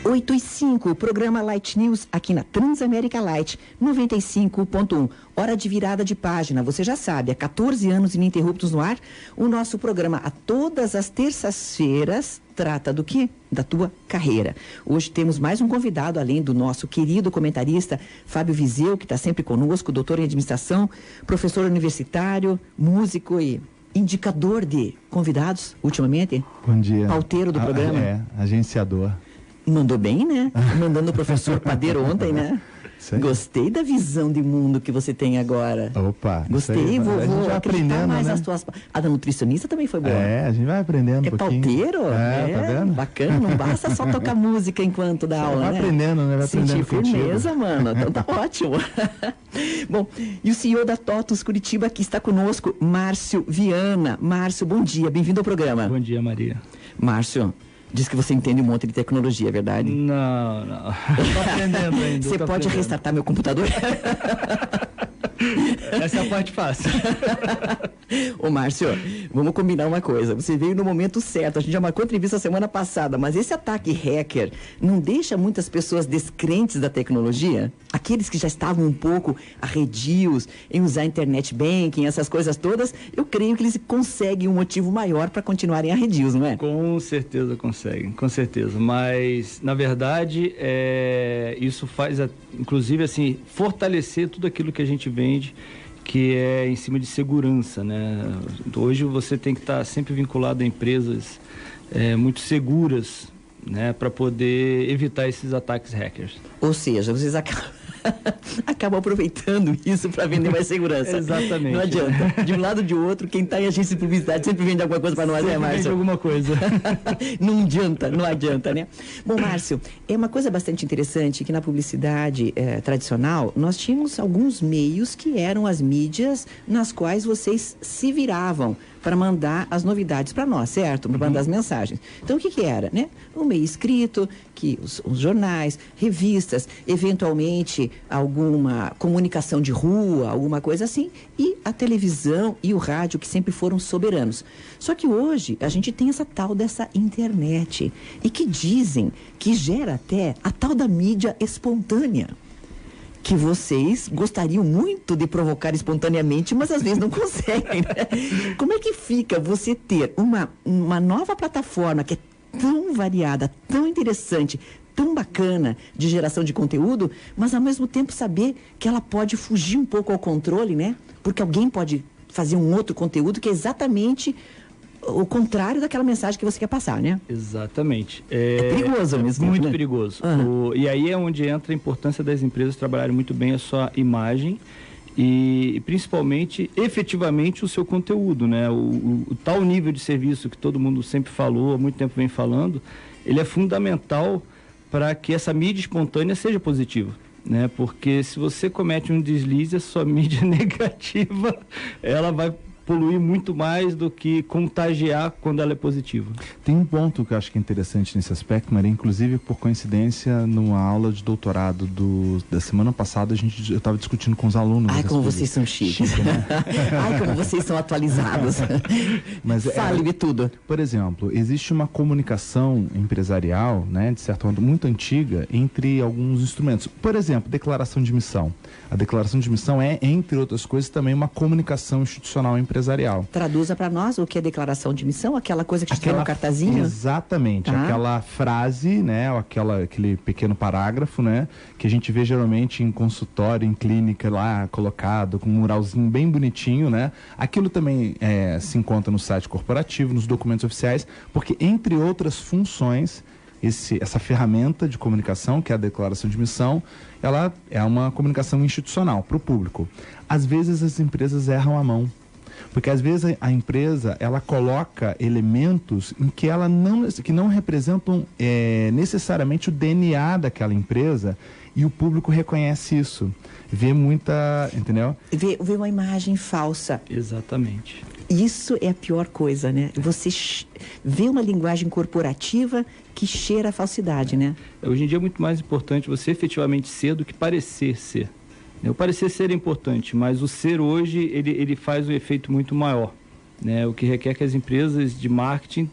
8h05, o programa Light News aqui na Transamérica Light 95.1. Hora de virada de página, você já sabe, há 14 anos ininterruptos no ar. O nosso programa a todas as terças-feiras trata do quê? Da tua carreira. Hoje temos mais um convidado, além do nosso querido comentarista Fábio Viseu, que está sempre conosco, doutor em administração, professor universitário, músico e indicador de convidados, ultimamente. Bom dia. Pauteiro do programa. Agenciador. Mandou bem, né? Mandando o professor Padeiro ontem, né? Gostei da visão de mundo que você tem agora. Opa. Gostei, vou acreditar mais né? nas tuas... A da nutricionista também foi boa. A gente vai aprendendo um pouquinho. Pauteiro? Tá vendo? Bacana, não basta só tocar música enquanto dá aula, vai né? aprendendo, né? Vai Sentir aprendendo firmeza, mano. Então tá ótimo. Bom, e o CEO da TOTUS Curitiba aqui está conosco, Márcio Viana. Márcio, bom dia, bem-vindo ao programa. Bom dia, Maria. Márcio, diz que você entende um monte de tecnologia, é verdade? Não. Estou aprendendo ainda. Você pode restartar meu computador? Essa é a parte fácil. Ô, Márcio, vamos combinar uma coisa. Você veio no momento certo. A gente já marcou entrevista semana passada, mas esse ataque hacker não deixa muitas pessoas descrentes da tecnologia? Aqueles que já estavam um pouco arredios em usar internet banking, essas coisas todas, eu creio que eles conseguem um motivo maior para continuarem arredios, não é? Com certeza conseguem, com certeza. Mas, na verdade, isso faz, inclusive, assim, fortalecer tudo aquilo que a gente vende, que é em cima de segurança, né? Hoje você tem que estar sempre vinculado a empresas muito seguras, né, para poder evitar esses ataques hackers. Ou seja, vocês acabam aproveitando isso para vender mais segurança. Exatamente. Não adianta. De um lado ou de outro, quem está em agência de publicidade sempre vende alguma coisa para nós, né, Márcio? Vende alguma coisa. Não adianta, né? Bom, Márcio, é uma coisa bastante interessante que na publicidade tradicional, nós tínhamos alguns meios que eram as mídias nas quais vocês se viravam para mandar as novidades para nós, certo? Para mandar as mensagens. Então, o que era, né? O meio escrito, que os jornais, revistas, eventualmente alguma comunicação de rua, alguma coisa assim, e a televisão e o rádio, que sempre foram soberanos. Só que hoje a gente tem essa tal dessa internet, e que dizem que gera até a tal da mídia espontânea, que vocês gostariam muito de provocar espontaneamente, mas às vezes não conseguem, né? Como é que fica você ter uma nova plataforma que é tão variada, tão interessante, tão bacana de geração de conteúdo, mas ao mesmo tempo saber que ela pode fugir um pouco ao controle, né? Porque alguém pode fazer um outro conteúdo que é exatamente o contrário daquela mensagem que você quer passar, né? Exatamente. É perigoso mesmo. Muito, né? perigoso. Uhum. E aí é onde entra a importância das empresas trabalharem muito bem a sua imagem e principalmente, efetivamente, o seu conteúdo, né? O tal nível de serviço que todo mundo sempre falou, há muito tempo vem falando, ele é fundamental para que essa mídia espontânea seja positiva, né? Porque se você comete um deslize, a sua mídia negativa, ela vai poluir muito mais do que contagiar quando ela é positiva. Tem um ponto que eu acho que é interessante nesse aspecto, Maria, inclusive por coincidência, numa aula de doutorado da semana passada, eu estava discutindo com os alunos. Ai, como vocês são chiques. Chique, né? Ai, como vocês são atualizados. Mas fale-me tudo. Por exemplo, existe uma comunicação empresarial, né, de certo modo, muito antiga entre alguns instrumentos. Por exemplo, declaração de missão. A declaração de missão é, entre outras coisas, também uma comunicação institucional empresarial. Traduza para nós o que é declaração de missão, aquela coisa que está no cartazinho? Exatamente, aquela frase, né, ou aquele pequeno parágrafo, né, que a gente vê geralmente em consultório, em clínica lá, colocado com um muralzinho bem bonitinho, né. Aquilo também se encontra no site corporativo, nos documentos oficiais, porque entre outras funções, essa ferramenta de comunicação, que é a declaração de missão, ela é uma comunicação institucional para o público. Às vezes as empresas erram a mão, porque às vezes a empresa ela coloca elementos em que que não representam necessariamente o DNA daquela empresa, e o público reconhece isso. Vê muita, entendeu? Vê uma imagem falsa. Exatamente. Isso é a pior coisa, né? Você vê uma linguagem corporativa que cheira a falsidade, né? Hoje em dia é muito mais importante você efetivamente ser do que parecer ser. O parecer ser é importante, mas o ser hoje, ele faz um efeito muito maior. né? O que requer que as empresas de marketing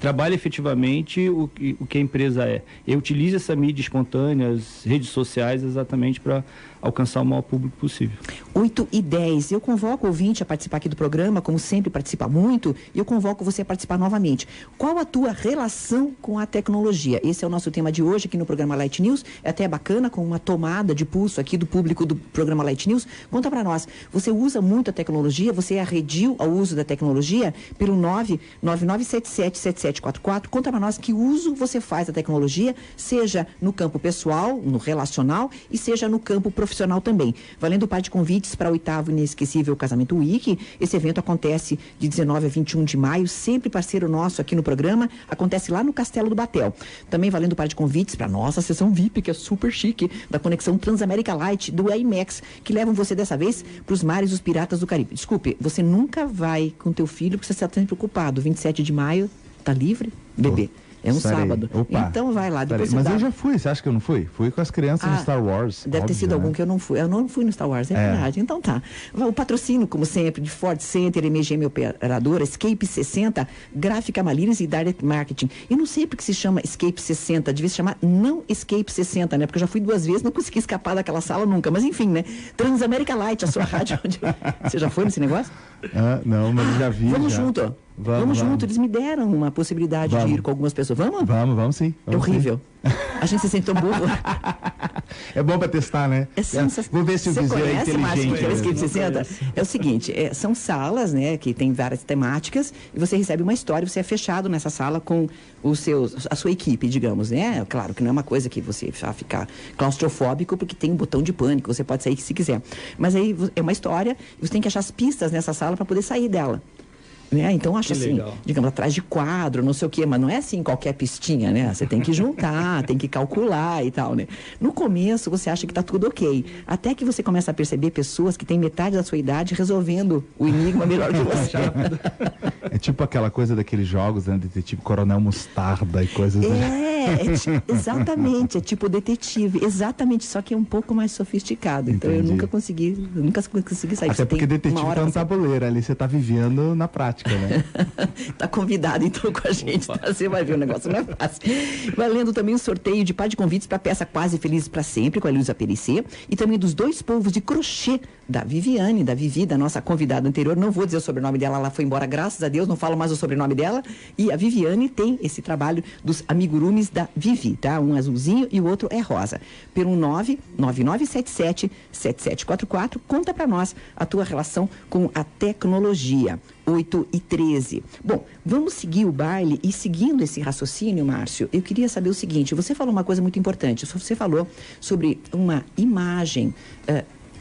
trabalhem efetivamente o que a empresa é. E utilize essa mídia espontânea, as redes sociais, exatamente para alcançar o maior público possível. 8h10. Eu convoco o ouvinte a participar aqui do programa, como sempre participa muito, e eu convoco você a participar novamente. Qual a tua relação com a tecnologia? Esse é o nosso tema de hoje aqui no programa Light News. É até bacana, com uma tomada de pulso aqui do público do programa Light News. Conta para nós, você usa muito a tecnologia? Você é arredio ao uso da tecnologia? Pelo 999777744. Conta para nós que uso você faz da tecnologia, seja no campo pessoal, no relacional, e seja no campo profissional também. Valendo o par de convites para o 8º Inesquecível Casamento Week. Esse evento acontece de 19 a 21 de maio, sempre parceiro nosso aqui no programa, acontece lá no Castelo do Batel. Também valendo o par de convites para a nossa sessão VIP, que é super chique, da conexão Transamérica Light, do IMAX, que levam você dessa vez para os mares dos piratas do Caribe. Desculpe, você nunca vai com teu filho porque você está sempre preocupado. 27 de maio, tá livre, bebê? É um sábado. Opa. Então vai lá. Depois Mas eu já fui, você acha que eu não fui? Fui com as crianças no Star Wars. Deve ter sido algum que eu não fui. Eu não fui no Star Wars, é verdade. Então tá. O patrocínio, como sempre, de Ford Center, MGM Operadora, Escape 60, Gráfica Malines e Direct Marketing. Eu não sei porque se chama Escape 60, devia se chamar não Escape 60, né? Porque eu já fui 2 vezes, não consegui escapar daquela sala nunca. Mas enfim, né? Transamérica Light, a sua rádio. Você já foi nesse negócio? Não, mas eu já vi. Vamos junto. Vamos junto, eles me deram uma possibilidade de ir com algumas pessoas. Vamos? Vamos sim. É horrível. Sim. A gente se sente tão burro. É bom para testar, né? Vou ver se o vizinho é inteligente. Escape 60? É o seguinte, são salas, né, que tem várias temáticas, e você recebe uma história, você é fechado nessa sala com a sua equipe, digamos, né? Claro que não é uma coisa que você vai ficar claustrofóbico, porque tem um botão de pânico, você pode sair se quiser. Mas aí é uma história, e você tem que achar as pistas nessa sala para poder sair dela. Né? Então, acho assim, digamos, atrás de quadro, não sei o quê, mas não é assim qualquer pistinha, né? Você tem que juntar, tem que calcular e tal, né? No começo, você acha que tá tudo ok. Até que você começa a perceber pessoas que têm metade da sua idade resolvendo o enigma melhor que você. É tipo aquela coisa daqueles jogos, né? Detetive Coronel Mostarda e coisas exatamente, é tipo detetive, exatamente, só que é um pouco mais sofisticado. Então, eu nunca consegui sair. Até porque detetive tá no tabuleiro, ali você tá vivendo na prática. Né? Tá convidado então com a gente, tá? Você vai ver, o negócio não é fácil. Valendo também o sorteio de par de convites para a peça Quase Felizes para Sempre com a Elisa Perissé, e também dos 2 polvos de crochê da Viviane, da Vivi, da nossa convidada anterior. Não vou dizer o sobrenome dela, ela foi embora, graças a Deus, não falo mais o sobrenome dela. E a Viviane tem esse trabalho dos amigurumis da Vivi, tá? Um azulzinho e o outro é rosa. Pelo 999777744, conta para nós a tua relação com a tecnologia. 8h13. Bom, vamos seguir o baile, e seguindo esse raciocínio, Márcio, eu queria saber o seguinte: você falou uma coisa muito importante, você falou sobre uma imagem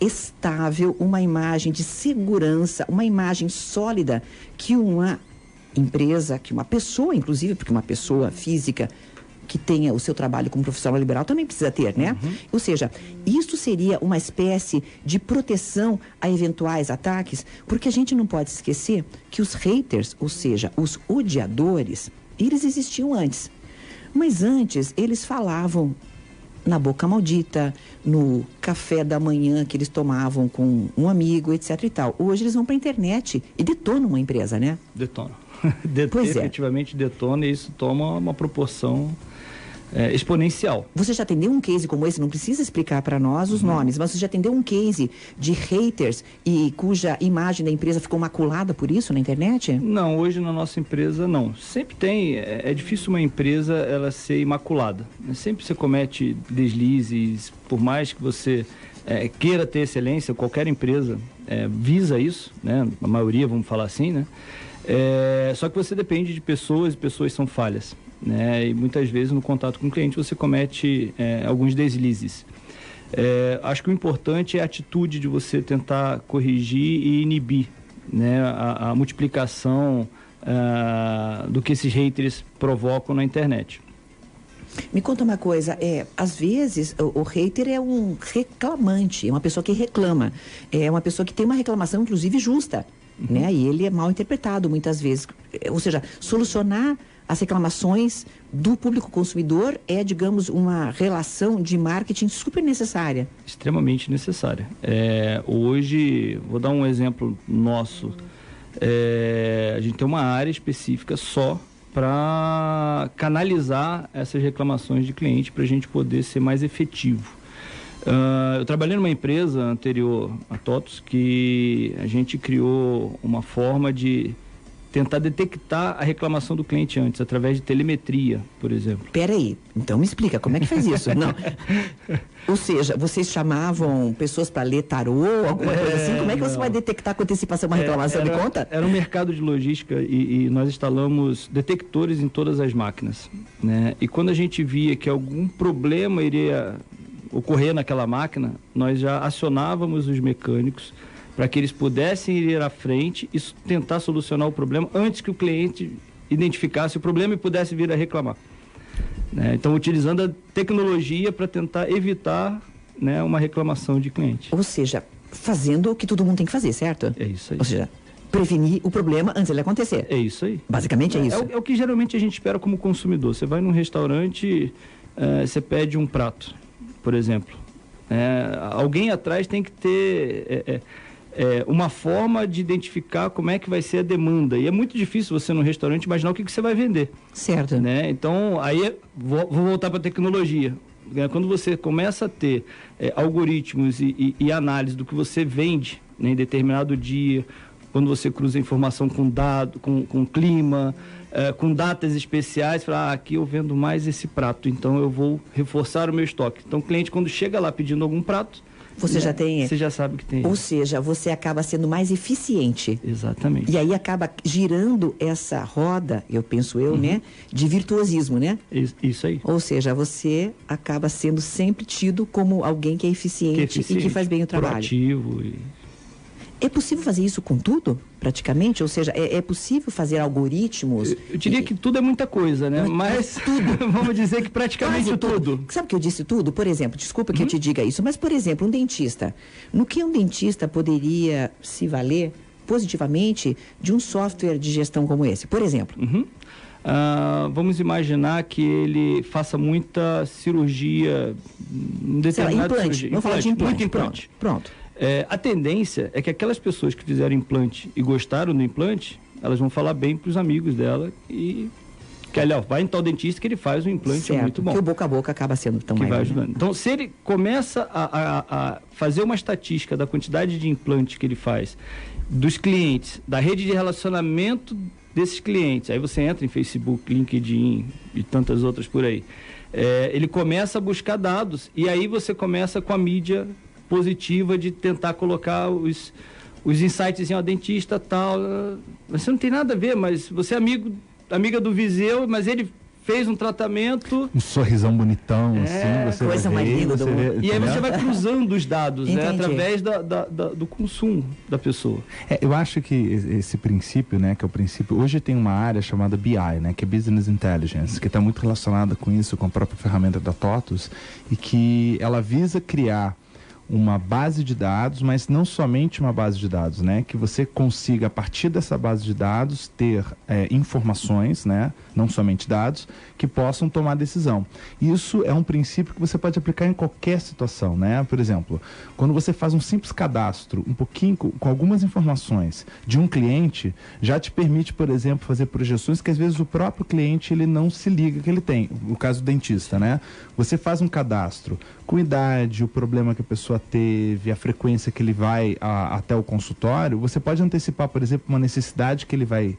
estável, uma imagem de segurança, uma imagem sólida que uma empresa, que uma pessoa, inclusive, porque uma pessoa física que tenha o seu trabalho como profissional liberal também precisa ter, né? Ou seja, isso seria uma espécie de proteção a eventuais ataques, porque a gente não pode esquecer que os haters, ou seja, os odiadores, eles existiam antes. Mas antes, eles falavam na boca maldita, no café da manhã que eles tomavam com um amigo, etc e tal. Hoje eles vão para a internet e detonam uma empresa, né? Detonam. Efetivamente detona, e isso toma uma proporção exponencial. Você já atendeu um case como esse? Não precisa explicar para nós os nomes, mas você já atendeu um case de haters e cuja imagem da empresa ficou maculada por isso na internet? Não, hoje na nossa empresa não. Sempre tem, é difícil uma empresa ela ser imaculada. Sempre você comete deslizes, por mais que você queira ter excelência, qualquer empresa visa isso, né? A maioria, vamos falar assim, né? Só que você depende de pessoas, e pessoas são falhas, né? E muitas vezes no contato com o cliente você comete alguns deslizes. Acho que o importante é a atitude de você tentar corrigir e inibir, né, a multiplicação do que esses haters provocam na internet. Me conta uma coisa, às vezes o hater é um reclamante, é uma pessoa que reclama, é uma pessoa que tem uma reclamação inclusive justa, né? E ele é mal interpretado muitas vezes. Ou seja, solucionar as reclamações do público consumidor é, digamos, uma relação de marketing super necessária. Extremamente necessária. Hoje, vou dar um exemplo nosso. A gente tem uma área específica só para canalizar essas reclamações de cliente para a gente poder ser mais efetivo. Eu trabalhei numa empresa anterior a TOTUS que a gente criou uma forma de tentar detectar a reclamação do cliente antes, através de telemetria, por exemplo. Peraí, então me explica, como é que faz isso? Não. Ou seja, vocês chamavam pessoas para ler tarô, alguma coisa assim? Como é que você vai detectar com antecipação uma reclamação de conta? Era um mercado de logística e nós instalamos detectores em todas as máquinas, né? E quando a gente via que algum problema iria ocorrer naquela máquina, nós já acionávamos os mecânicos para que eles pudessem ir à frente e tentar solucionar o problema antes que o cliente identificasse o problema e pudesse vir a reclamar. Né? Então, utilizando a tecnologia para tentar evitar, né, uma reclamação de cliente. Ou seja, fazendo o que todo mundo tem que fazer, certo? É isso aí. Ou seja, prevenir o problema antes de ele acontecer. É isso aí. Basicamente é isso. É o que geralmente a gente espera como consumidor. Você vai num restaurante, você pede um prato, por exemplo. Alguém atrás tem que ter uma forma de identificar como é que vai ser a demanda. E é muito difícil você, no restaurante, imaginar o que você vai vender. Certo. Né? Então, aí vou voltar para a tecnologia. Quando você começa a ter algoritmos e análise do que você vende, né, em determinado dia, quando você cruza informação com dado, com clima, com datas especiais, fala, aqui eu vendo mais esse prato, então eu vou reforçar o meu estoque. Então, o cliente, quando chega lá pedindo algum prato, você já tem. Você já sabe que tem. Ou seja, você acaba sendo mais eficiente. Exatamente. E aí acaba girando essa roda, eu penso né? De virtuosismo, né? Isso aí. Ou seja, você acaba sendo sempre tido como alguém que é eficiente e que faz bem o trabalho. Proativo É possível fazer isso com tudo, praticamente? Ou seja, é possível fazer algoritmos? Eu diria que tudo é muita coisa, né? Mas tudo. Vamos dizer que praticamente tudo. Sabe que eu disse tudo? Por exemplo, desculpa que eu te diga isso, mas, por exemplo, um dentista. No que um dentista poderia se valer positivamente de um software de gestão como esse? Por exemplo. Vamos imaginar que ele faça muita cirurgia, implante. Vamos falar de implante. Muito implante. Pronto. A tendência é que aquelas pessoas que fizeram implante e gostaram do implante, elas vão falar bem para os amigos dela e que, aliás, vai em tal dentista que ele faz um implante muito bom. Que o boca a boca acaba sendo tão que maior. Vai ajudando. Então, se ele começa a fazer uma estatística da quantidade de implante que ele faz, dos clientes, da rede de relacionamento desses clientes, aí você entra em Facebook, LinkedIn e tantas outras por aí, ele começa a buscar dados e aí você começa com a mídia positiva de tentar colocar os insights em dentista tal, você não tem nada a ver, mas você é amiga do Viseu, mas ele fez um tratamento, um sorrisão bonitão, assim, você coisa mais linda do mundo. E aí você vai cruzando os dados, né, através do consumo da pessoa. Eu acho que esse princípio, né, que é o princípio, hoje tem uma área chamada BI, né, que é Business Intelligence, que está muito relacionada com isso, com a própria ferramenta da TOTUS, e que ela visa criar uma base de dados, mas não somente uma base de dados, né? Que você consiga, a partir dessa base de dados, ter informações, né? Não somente dados, que possam tomar decisão. Isso é um princípio que você pode aplicar em qualquer situação, né? Por exemplo, quando você faz um simples cadastro, um pouquinho, com algumas informações de um cliente, já te permite, por exemplo, fazer projeções que às vezes o próprio cliente ele não se liga que ele tem. O caso do dentista, né? Você faz um cadastro com idade, o problema que a pessoa teve, a frequência que ele vai até o consultório, você pode antecipar, por exemplo, uma necessidade que ele vai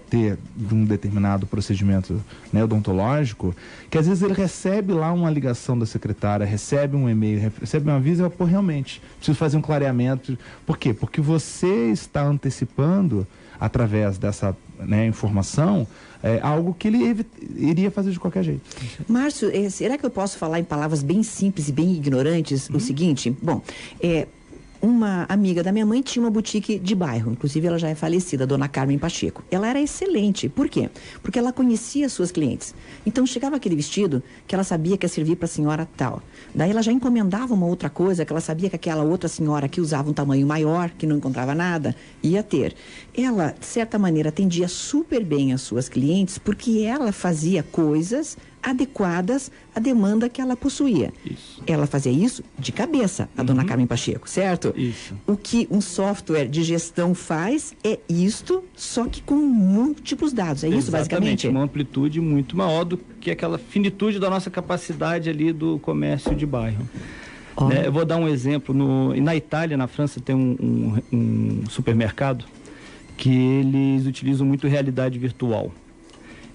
ter de um determinado procedimento, né, odontológico, que às vezes ele recebe lá uma ligação da secretária, recebe um e-mail, recebe um aviso e fala, realmente, preciso fazer um clareamento. Por quê? Porque você está antecipando, através dessa, né, informação, algo que ele iria fazer de qualquer jeito. Márcio, será que eu posso falar em palavras bem simples e bem ignorantes o seguinte? Bom, uma amiga da minha mãe tinha uma boutique de bairro, inclusive ela já é falecida, a dona Carmen Pacheco. Ela era excelente. Por quê? Porque ela conhecia as suas clientes. Então chegava aquele vestido que ela sabia que ia servir para a senhora tal. Daí ela já encomendava uma outra coisa que ela sabia que aquela outra senhora que usava um tamanho maior, que não encontrava nada, ia ter. Ela, de certa maneira, atendia super bem as suas clientes porque ela fazia coisas adequadas à demanda que ela possuía. Isso. Ela fazia isso de cabeça, a dona Carmen Pacheco, certo? Isso. O que um software de gestão faz é isto, só que com múltiplos dados. É isso, basicamente? Uma amplitude muito maior do que aquela finitude da nossa capacidade ali do comércio de bairro. Oh. Eu vou dar um exemplo. Na Itália, na França, tem um supermercado que eles utilizam muito realidade virtual.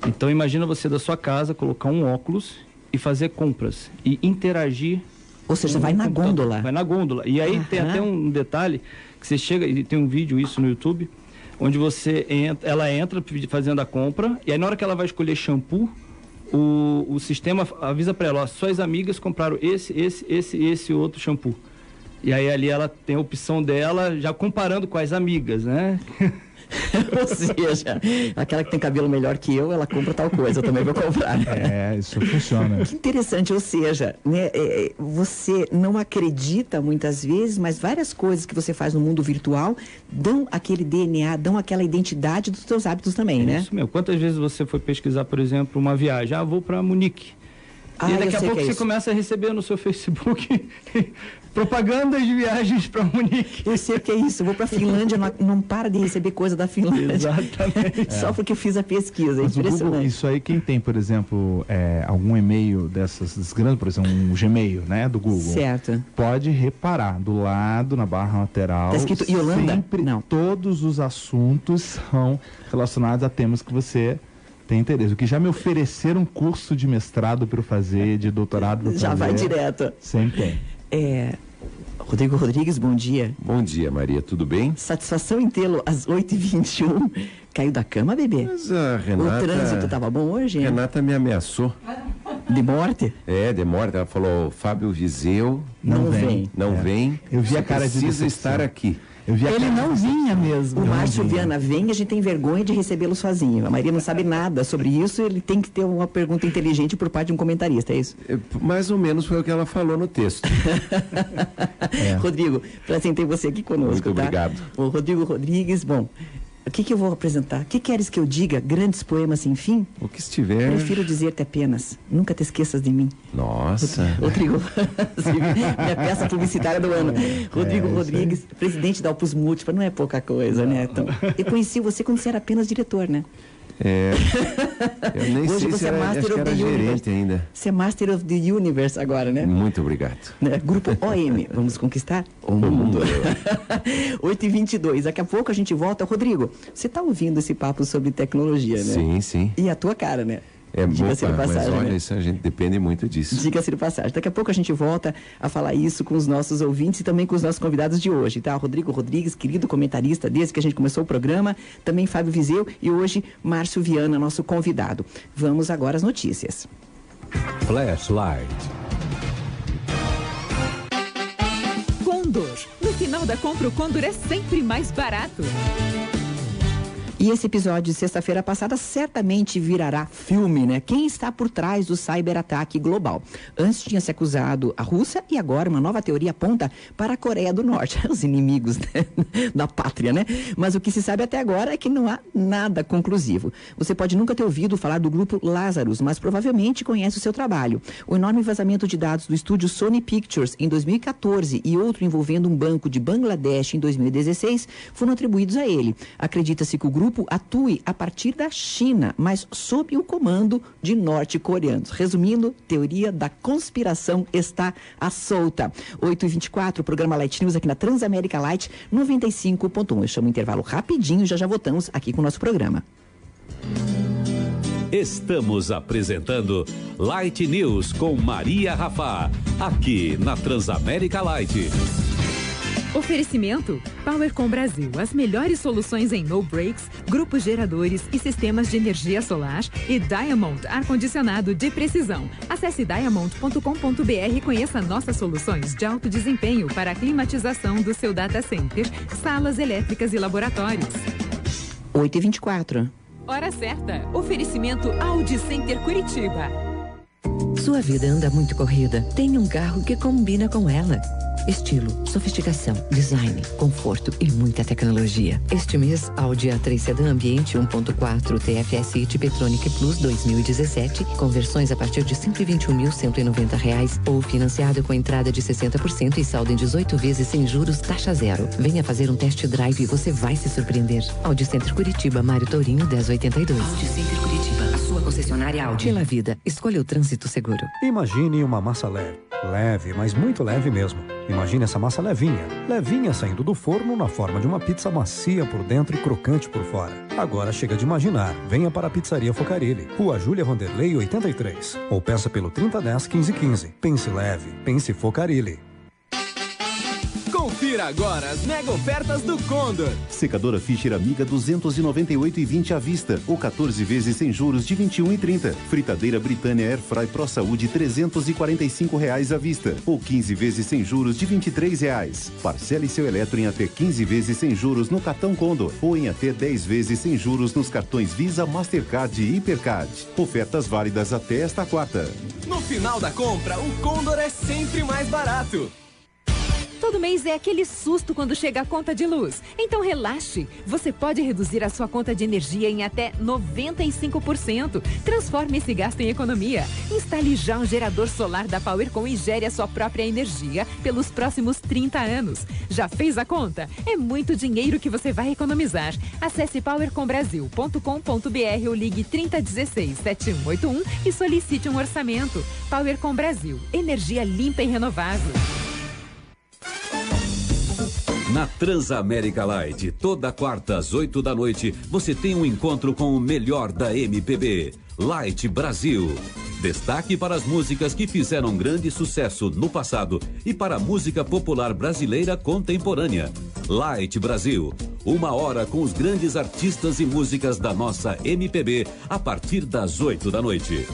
Então, imagina você da sua casa colocar um óculos e fazer compras e interagir. Ou seja, vai na gôndola. Vai na gôndola. E aí tem até um detalhe que você chega, e tem um vídeo isso no YouTube, onde ela entra fazendo a compra, e aí na hora que ela vai escolher shampoo, o sistema avisa para ela, ó, suas amigas compraram esse outro shampoo. E aí ali ela tem a opção dela, já comparando com as amigas, né? Ou seja, aquela que tem cabelo melhor que eu, ela compra tal coisa, eu também vou comprar. Isso funciona. Que interessante, ou seja, né, você não acredita muitas vezes, mas várias coisas que você faz no mundo virtual dão aquele DNA, dão aquela identidade dos seus hábitos também, né? Isso mesmo. Quantas vezes você foi pesquisar, por exemplo, uma viagem? Vou para Munique. E daqui a pouco você começa a receber no seu Facebook propagandas de viagens para Munique. Eu sei o que é isso, eu vou para a Finlândia, não para de receber coisa da Finlândia. Exatamente. Só porque eu fiz a pesquisa, é impressionante. Google, isso aí, quem tem, por exemplo, algum e-mail dessas grandes, por exemplo, um Gmail, né, do Google. Certo. Pode reparar, do lado, na barra lateral. Está escrito Yolanda? Sempre, não. Todos os assuntos são relacionados a temas que você tem interesse. O que já me ofereceram um curso de mestrado para eu fazer, de doutorado para eu fazer. Já vai direto. Sempre tem. Rodrigo Rodrigues, bom dia. Bom dia, Maria, tudo bem? Satisfação em tê-lo às 8h21. Caiu da cama, bebê? Mas a Renata... O trânsito estava bom hoje, hein? Renata me ameaçou. De morte? De morte. Ela falou, Fábio Viseu... Não vem. Não vem. Eu vi a cara de precisa decepção. estar aqui. Ele não vinha mesmo. O Márcio Viana vem e a gente tem vergonha de recebê-lo sozinho. A Maria não sabe nada sobre isso, ele tem que ter uma pergunta inteligente por parte de um comentarista, é isso? Mais ou menos foi o que ela falou no texto. Rodrigo, prazer em ter você aqui conosco. Muito obrigado. O Rodrigo Rodrigues, bom, o que eu vou apresentar? O que queres que eu diga? Grandes poemas sem fim? O que estiver... Prefiro dizer-te apenas, nunca te esqueças de mim. Nossa. Rodrigo, minha peça publicitária do ano. Rodrigo Rodrigues, presidente da Opus Múltipla, não é pouca coisa, né? Então, eu conheci você quando você era apenas diretor, né? Eu nem Hoje sei você se é era, Master acho que of era the gerente Universe. ainda. Você é Master of the Universe agora, né? Muito obrigado. Grupo OM, vamos conquistar o mundo. 8h22, daqui a pouco a gente volta. Rodrigo, você está ouvindo esse papo sobre tecnologia, né? Sim, sim. E a tua cara, né? Diga-se de passagem, mas olha, né? isso a gente depende muito disso. Diga-se de passagem. Daqui a pouco a gente volta a falar isso com os nossos ouvintes e também com os nossos convidados de hoje, tá? Rodrigo Rodrigues, querido comentarista desde que a gente começou o programa, também Fábio Viseu e hoje Márcio Viana, nosso convidado. Vamos agora às notícias. Flashlight. Condor. No final da compra, o Condor é sempre mais barato. E esse episódio de sexta-feira passada certamente virará filme, né? Quem está por trás do cyberataque global? Antes tinha se acusado a Rússia e agora uma nova teoria aponta para a Coreia do Norte, os inimigos, né? Da pátria, né? Mas o que se sabe até agora é que não há nada conclusivo. Você pode nunca ter ouvido falar do grupo Lazarus, mas provavelmente conhece o seu trabalho. O enorme vazamento de dados do estúdio Sony Pictures em 2014 e outro envolvendo um banco de Bangladesh em 2016 foram atribuídos a ele. Acredita-se que o grupo atue a partir da China, mas sob o comando de norte-coreanos. Resumindo, teoria da conspiração está à solta. 8h24, o programa Light News aqui na Transamérica Light 95.1. Eu chamo o intervalo rapidinho, já voltamos aqui com o nosso programa. Estamos apresentando Light News com Maria Rafá, aqui na Transamérica Light. Oferecimento Powercom Brasil, as melhores soluções em no breaks, grupos geradores e sistemas de energia solar e Diamond ar-condicionado de precisão. Acesse diamond.com.br e conheça nossas soluções de alto desempenho para a climatização do seu data center, salas elétricas e laboratórios. 8h24. Hora certa. Oferecimento Audi Center Curitiba. Sua vida anda muito corrida. Tenha um carro que combina com ela. Estilo, sofisticação, design, conforto e muita tecnologia. Este mês, Audi A3 Sedan Ambiente 1.4 TFSI Tipetronic Plus 2017, com versões a partir de R$ 121.190 ou financiado com entrada de 60% e saldo em 18 vezes sem juros, taxa zero. Venha fazer um test drive e você vai se surpreender. Audi Center Curitiba, Mário Tourinho, 1082. Audi Center Curitiba, a sua concessionária Audi. Pela vida, escolha o trânsito seguro. Imagine uma massa leve. Leve, mas muito leve mesmo. Imagine essa massa levinha. Levinha saindo do forno na forma de uma pizza macia por dentro e crocante por fora. Agora chega de imaginar. Venha para a Pizzaria Focarelli, Rua Júlia Vanderlei 83. Ou peça pelo 3010-1515. Pense leve, pense Focarelli. Confira agora as mega ofertas do Condor. Secadora Fischer Amiga 298,20 à vista ou 14 vezes sem juros de 21,30. Fritadeira Britânia Airfry Pro Saúde R$345 à vista ou 15 vezes sem juros de R$23. Parcele seu eletro em até 15 vezes sem juros no cartão Condor ou em até 10 vezes sem juros nos cartões Visa, Mastercard e Hipercard. Ofertas válidas até esta quarta. No final da compra, o Condor é sempre mais barato. Todo mês é aquele susto quando chega a conta de luz. Então relaxe. Você pode reduzir a sua conta de energia em até 95%. Transforme esse gasto em economia. Instale já um gerador solar da PowerCom e gere a sua própria energia pelos próximos 30 anos. Já fez a conta? É muito dinheiro que você vai economizar. Acesse powercombrasil.com.br ou ligue 3016-7181 e solicite um orçamento. PowerCom Brasil. Energia limpa e renovável. Na Transamérica Light, toda quarta às 8 da noite, você tem um encontro com o melhor da MPB, Light Brasil. Destaque para as músicas que fizeram grande sucesso no passado e para a música popular brasileira contemporânea. Light Brasil, 1 hora com os grandes artistas e músicas da nossa MPB a partir das 8 da noite.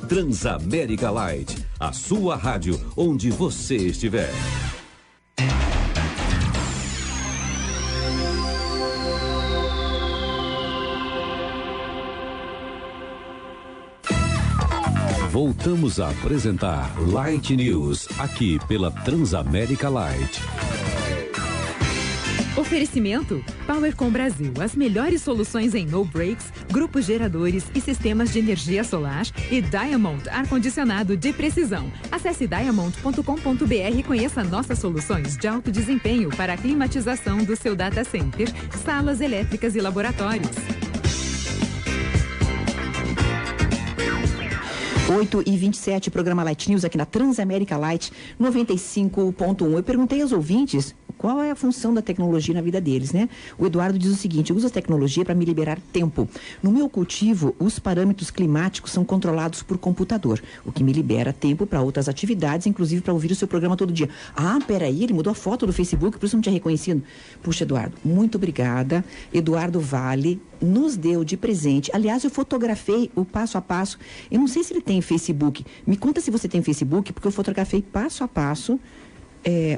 Transamérica Light, a sua rádio onde você estiver. Voltamos a apresentar Light News, aqui pela Transamérica Light. Oferecimento PowerCom Brasil, as melhores soluções em no breaks, grupos geradores e sistemas de energia solar e Diamond ar-condicionado de precisão. Acesse diamond.com.br e conheça nossas soluções de alto desempenho para a climatização do seu data center, salas elétricas e laboratórios. 8h27, programa Light News aqui na Transamérica Light 95.1. Eu perguntei aos ouvintes qual é a função da tecnologia na vida deles, né? O Eduardo diz o seguinte: eu uso a tecnologia para me liberar tempo. No meu cultivo, os parâmetros climáticos são controlados por computador, o que me libera tempo para outras atividades, inclusive para ouvir o seu programa todo dia. Ah, peraí, ele mudou a foto do Facebook, por isso não tinha reconhecido. Puxa, Eduardo, muito obrigada. Eduardo Vale nos deu de presente. Aliás, eu fotografei o passo a passo. Eu não sei se ele tem Facebook. Me conta se você tem Facebook, porque eu fotografei passo a passo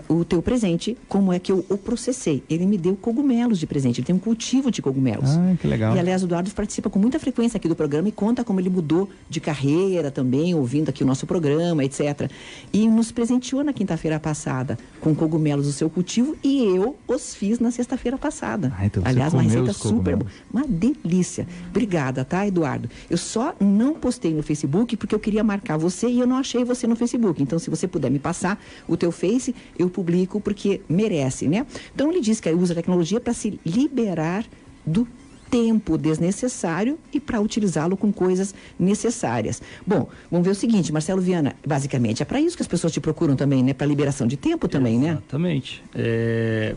o teu presente, como é que eu o processei. Ele me deu cogumelos de presente, ele tem um cultivo de cogumelos. Ah, que legal. E, aliás, o Eduardo participa com muita frequência aqui do programa e conta como ele mudou de carreira também, ouvindo aqui o nosso programa, etc. E nos presenteou na quinta-feira passada com cogumelos do seu cultivo e eu os fiz na sexta-feira passada. Então aliás, uma receita super boa. Uma delícia. Obrigada, tá, Eduardo? Eu só não postei no Facebook porque eu queria marcar você e eu não achei você no Facebook. Então, se você puder me passar o teu Face, eu publico porque merece, né? Então, ele diz que usa a tecnologia para se liberar do tempo desnecessário e para utilizá-lo com coisas necessárias. Bom, vamos ver o seguinte, Marcelo Viana, basicamente é para isso que as pessoas te procuram também, né? Para liberação de tempo também, né? Exatamente.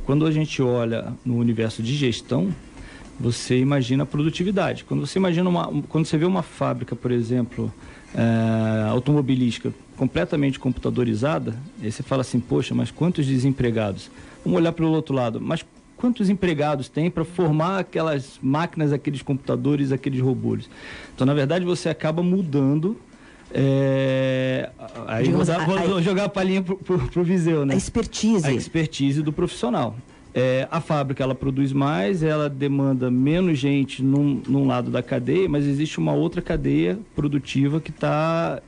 Quando a gente olha no universo de gestão, você imagina a produtividade. Quando você imagina quando você vê uma fábrica, por exemplo, automobilística completamente computadorizada, aí você fala assim, poxa, mas quantos desempregados? Vamos olhar para o outro lado, mas quantos empregados tem para formar aquelas máquinas, aqueles computadores, aqueles robôs? Então, na verdade, você acaba mudando. Aí vou jogar a palhinha para o Viseu, né? A expertise. A expertise do profissional. A fábrica, ela produz mais, ela demanda menos gente num lado da cadeia, mas existe uma outra cadeia produtiva que está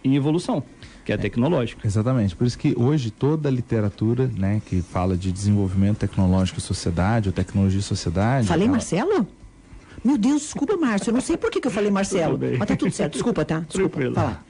em evolução, que é tecnológica. Exatamente, por isso que hoje toda a literatura, né, que fala de desenvolvimento tecnológico e sociedade, ou tecnologia e sociedade... Falei Marcelo? Meu Deus, desculpa, Márcio, eu não sei por que eu falei Marcelo, mas tá tudo certo, desculpa, tá? Desculpa, fala.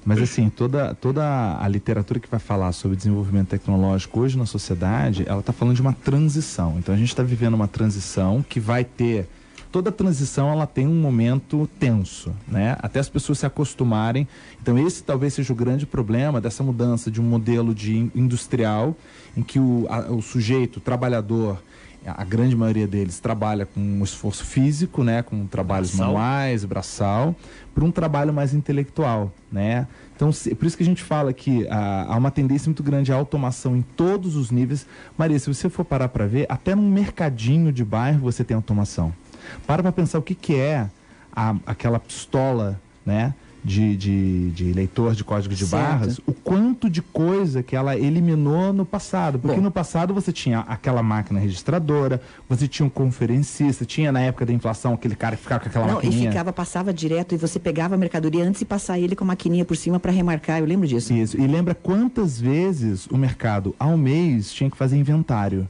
Mas assim, toda a literatura que vai falar sobre desenvolvimento tecnológico hoje na sociedade, ela está falando de uma transição. Então a gente está vivendo uma transição que vai ter... Toda transição ela tem um momento tenso, né? Até as pessoas se acostumarem. Então esse talvez seja o grande problema dessa mudança de um modelo de industrial em que o sujeito, o trabalhador, a grande maioria deles trabalha com um esforço físico, né? Com trabalhos manuais, braçal, para um trabalho mais intelectual, né? Então, por isso que a gente fala que há uma tendência muito grande à automação em todos os níveis. Maria, se você for parar para ver, até num mercadinho de bairro você tem automação. Para pensar o que é aquela pistola, né, de leitor de código de barras, o quanto de coisa que ela eliminou no passado. Porque no passado você tinha aquela máquina registradora, você tinha um conferencista, tinha na época da inflação aquele cara que ficava com aquela maquininha. E passava direto e você pegava a mercadoria antes de passar ele com a maquininha por cima para remarcar, eu lembro disso. Isso, e lembra quantas vezes o mercado ao mês tinha que fazer inventário.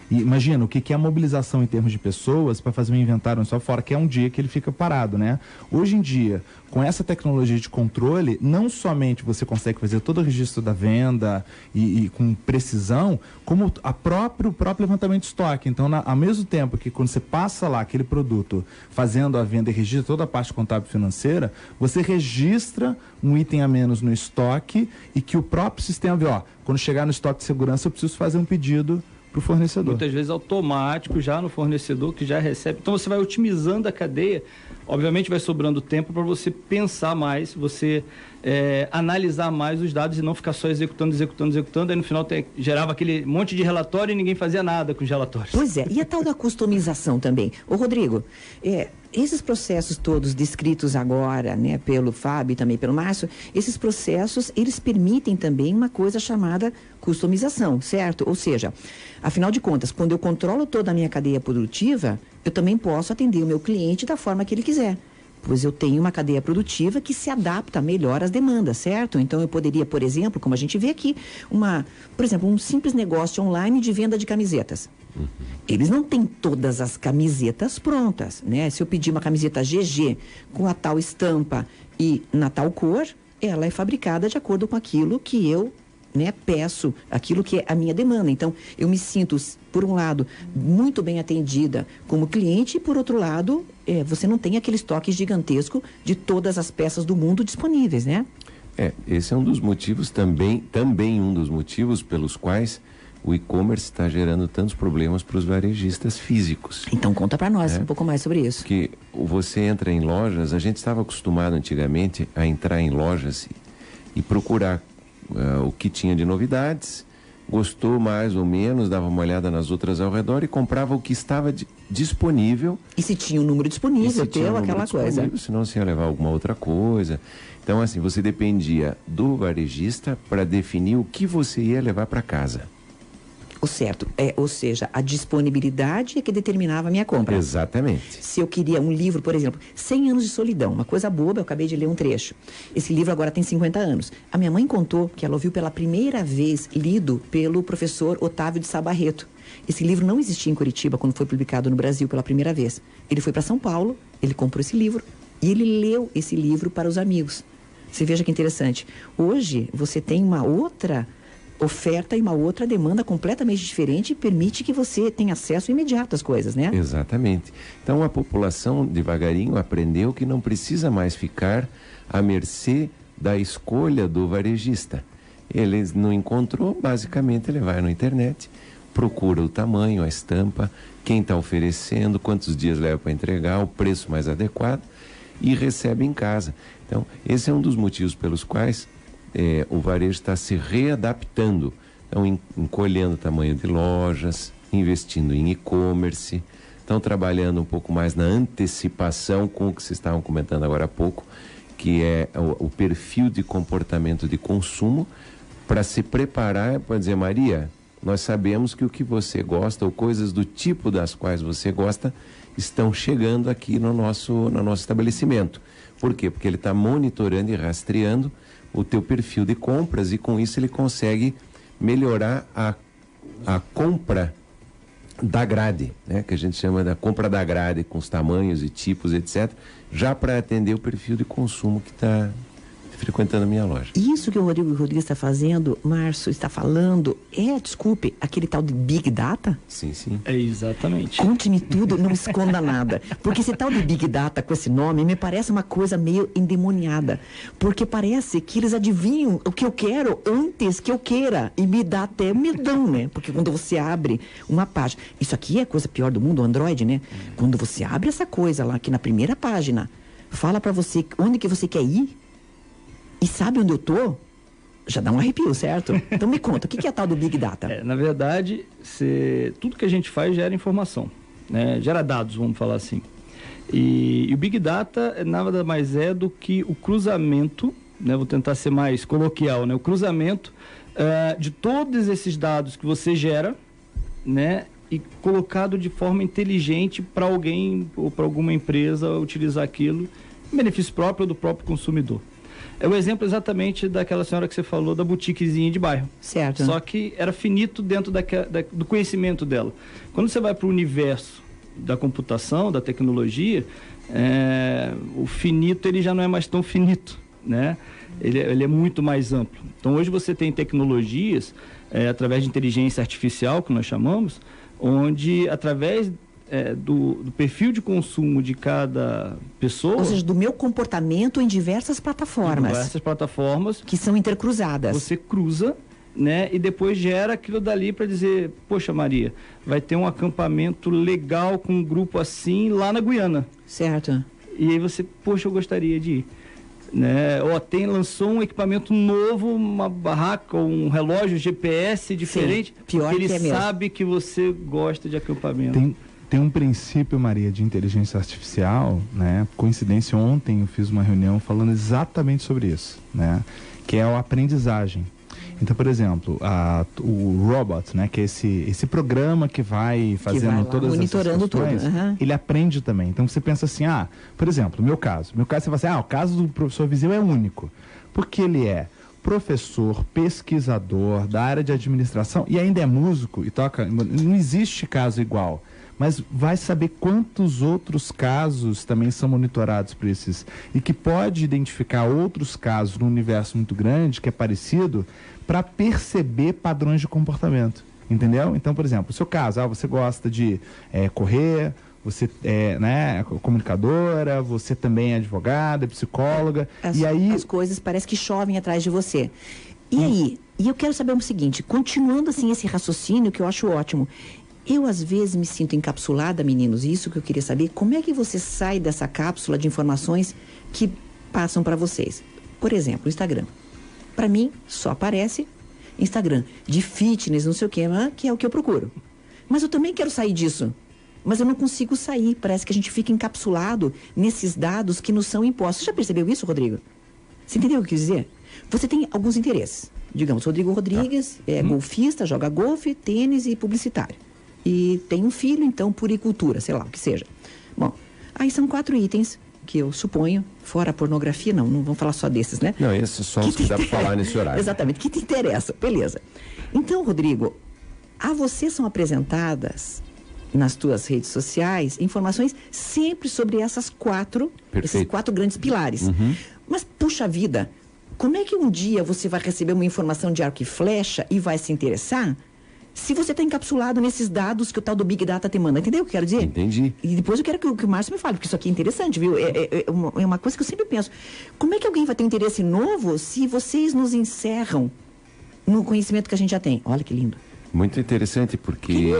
E imagina o que é a mobilização em termos de pessoas para fazer um inventário só fora, que é um dia que ele fica parado, né? Hoje em dia, com essa tecnologia de controle, não somente você consegue fazer todo o registro da venda e com precisão, como o próprio levantamento de estoque. Então, ao mesmo tempo que quando você passa lá aquele produto fazendo a venda e registra toda a parte contábil financeira, você registra um item a menos no estoque e que o próprio sistema vê, quando chegar no estoque de segurança eu preciso fazer um pedido para o fornecedor. Muitas vezes automático já no fornecedor que já recebe. Então você vai otimizando a cadeia, obviamente vai sobrando tempo para você pensar mais, você analisar mais os dados e não ficar só executando, aí no final gerava aquele monte de relatório e ninguém fazia nada com os relatórios. Pois é, e a tal da customização também. Ô Rodrigo, esses processos todos descritos agora, né, pelo Fábio e também pelo Márcio, esses processos, eles permitem também uma coisa chamada customização, certo? Ou seja, afinal de contas, quando eu controlo toda a minha cadeia produtiva, eu também posso atender o meu cliente da forma que ele quiser. Pois eu tenho uma cadeia produtiva que se adapta melhor às demandas, certo? Então eu poderia, por exemplo, como a gente vê aqui, por exemplo, um simples negócio online de venda de camisetas. Eles não têm todas as camisetas prontas, né? Se eu pedir uma camiseta GG com a tal estampa e na tal cor, ela é fabricada de acordo com aquilo que eu, né, peço, aquilo que é a minha demanda. Então, eu me sinto, por um lado, muito bem atendida como cliente e, por outro lado, você não tem aquele estoque gigantesco de todas as peças do mundo disponíveis, né? Esse é um dos motivos também um dos motivos pelos quais o e-commerce está gerando tantos problemas para os varejistas físicos. Então conta para nós um pouco mais sobre isso. Que você entra em lojas, a gente estava acostumado antigamente a entrar em lojas e procurar o que tinha de novidades, gostou mais ou menos, dava uma olhada nas outras ao redor e comprava o que estava disponível. E se tinha um número disponível, aquela coisa. Senão você ia levar alguma outra coisa. Então, assim, você dependia do varejista para definir o que você ia levar para casa. O certo, ou seja, a disponibilidade é que determinava a minha compra. Exatamente. Se eu queria um livro, por exemplo, 100 anos de solidão, uma coisa boba, eu acabei de ler um trecho. Esse livro agora tem 50 anos. A minha mãe contou que ela ouviu pela primeira vez lido pelo professor Otávio de Sá Barreto. Esse livro não existia em Curitiba quando foi publicado no Brasil pela primeira vez. Ele foi para São Paulo, ele comprou esse livro e ele leu esse livro para os amigos. Você veja que interessante. Hoje, você tem uma outra oferta e uma outra demanda completamente diferente e permite que você tenha acesso imediato às coisas, né? Exatamente. Então a população devagarinho aprendeu que não precisa mais ficar à mercê da escolha do varejista. Ele não encontrou, basicamente ele vai na internet, procura o tamanho, a estampa, quem está oferecendo, quantos dias leva para entregar, o preço mais adequado e recebe em casa. Então esse é um dos motivos pelos quais o varejo está se readaptando, então encolhendo o tamanho de lojas, investindo em e-commerce, estão trabalhando um pouco mais na antecipação com o que vocês estavam comentando agora há pouco, que é o perfil de comportamento de consumo, para se preparar para dizer, Maria, nós sabemos que o que você gosta ou coisas do tipo das quais você gosta estão chegando aqui no nosso estabelecimento. Por quê? Porque ele está monitorando e rastreando o teu perfil de compras e com isso ele consegue melhorar a compra da grade, né? Que a gente chama da compra da grade, com os tamanhos e tipos, etc., já para atender o perfil de consumo que está frequentando a minha loja. Isso que o Rodrigo Rodrigues está fazendo, Márcio, está falando, desculpe, aquele tal de Big Data? Sim, sim. É exatamente. Conte-me tudo, não esconda nada. Porque esse tal de Big Data com esse nome me parece uma coisa meio endemoniada. Porque parece que eles adivinham o que eu quero antes que eu queira. E me dá até medão, né? Porque quando você abre uma página... Isso aqui é a coisa pior do mundo, o Android, né? Quando você abre essa coisa lá, aqui na primeira página, fala pra você onde que você quer ir, e sabe onde eu tô? Já dá um arrepio, certo? Então me conta, o que é a tal do Big Data? Na verdade, tudo que a gente faz gera informação, né? Gera dados, vamos falar assim. E o Big Data nada mais é do que o cruzamento, né? Vou tentar ser mais coloquial, né? O cruzamento de todos esses dados que você gera, né? E colocado de forma inteligente para alguém ou para alguma empresa utilizar aquilo em benefício próprio ou do próprio consumidor. É o exemplo exatamente daquela senhora que você falou, da boutiquezinha de bairro. Certo. Só que era finito dentro do conhecimento dela. Quando você vai para o universo da computação, da tecnologia, o finito ele já não é mais tão finito, né? Ele é muito mais amplo. Então hoje você tem tecnologias, através de inteligência artificial, que nós chamamos, onde através do perfil de consumo de cada pessoa... Ou seja, do meu comportamento em diversas plataformas. Que são intercruzadas. Você cruza, né? E depois gera aquilo dali para dizer, poxa, Maria, vai ter um acampamento legal com um grupo assim lá na Guiana. Certo. E aí você, poxa, eu gostaria de ir. Né? Lançou um equipamento novo, uma barraca, um relógio GPS diferente. Sim, pior porque que ele sabe que você gosta de acampamento. Tem um princípio, Maria, de inteligência artificial, né? Coincidência, ontem eu fiz uma reunião falando exatamente sobre isso, né? Que é a aprendizagem. Então, por exemplo, o robot, né? Que é esse programa que vai fazendo todas monitorando essas questões, tudo. Uhum. Ele aprende também. Então, você pensa assim, por exemplo, meu caso você fala assim, o caso do professor Viseu é único. Porque ele é professor, pesquisador da área de administração e ainda é músico e toca... Não existe caso igual. Mas vai saber quantos outros casos também são monitorados por esses. E que pode identificar outros casos num universo muito grande, que é parecido, para perceber padrões de comportamento. Entendeu? Então, por exemplo, o seu caso, você gosta de correr, você é comunicadora, você também é advogada, psicóloga. As coisas parecem que chovem atrás de você. E aí? E eu quero saber o seguinte, continuando assim esse raciocínio, que eu acho ótimo... Eu, às vezes, me sinto encapsulada, meninos, e isso que eu queria saber, como é que você sai dessa cápsula de informações que passam para vocês? Por exemplo, o Instagram. Para mim, só aparece Instagram de fitness, não sei o quê, que é o que eu procuro. Mas eu também quero sair disso. Mas eu não consigo sair, parece que a gente fica encapsulado nesses dados que nos são impostos. Você já percebeu isso, Rodrigo? Você entendeu o que eu quis dizer? Você tem alguns interesses. Digamos, Rodrigo Rodrigues é golfista, joga golfe, tênis e publicitário. E tem um filho, então, puricultura, sei lá, o que seja. Bom, aí são 4 itens que eu suponho, fora a pornografia, não vamos falar só desses, né? Não, esses são os que dá para falar nesse horário. Exatamente, que te interessa, beleza. Então, Rodrigo, a você são apresentadas nas tuas redes sociais informações sempre sobre esses 4 grandes pilares. Uhum. Mas, puxa vida, como é que um dia você vai receber uma informação de arco e flecha e vai se interessar? Se você está encapsulado nesses dados que o tal do Big Data te manda, entendeu o que eu quero dizer? Entendi. E depois eu quero que o Márcio me fale, porque isso aqui é interessante, viu? É uma coisa que eu sempre penso. Como é que alguém vai ter um interesse novo se vocês nos encerram no conhecimento que a gente já tem? Olha que lindo. Muito interessante, porque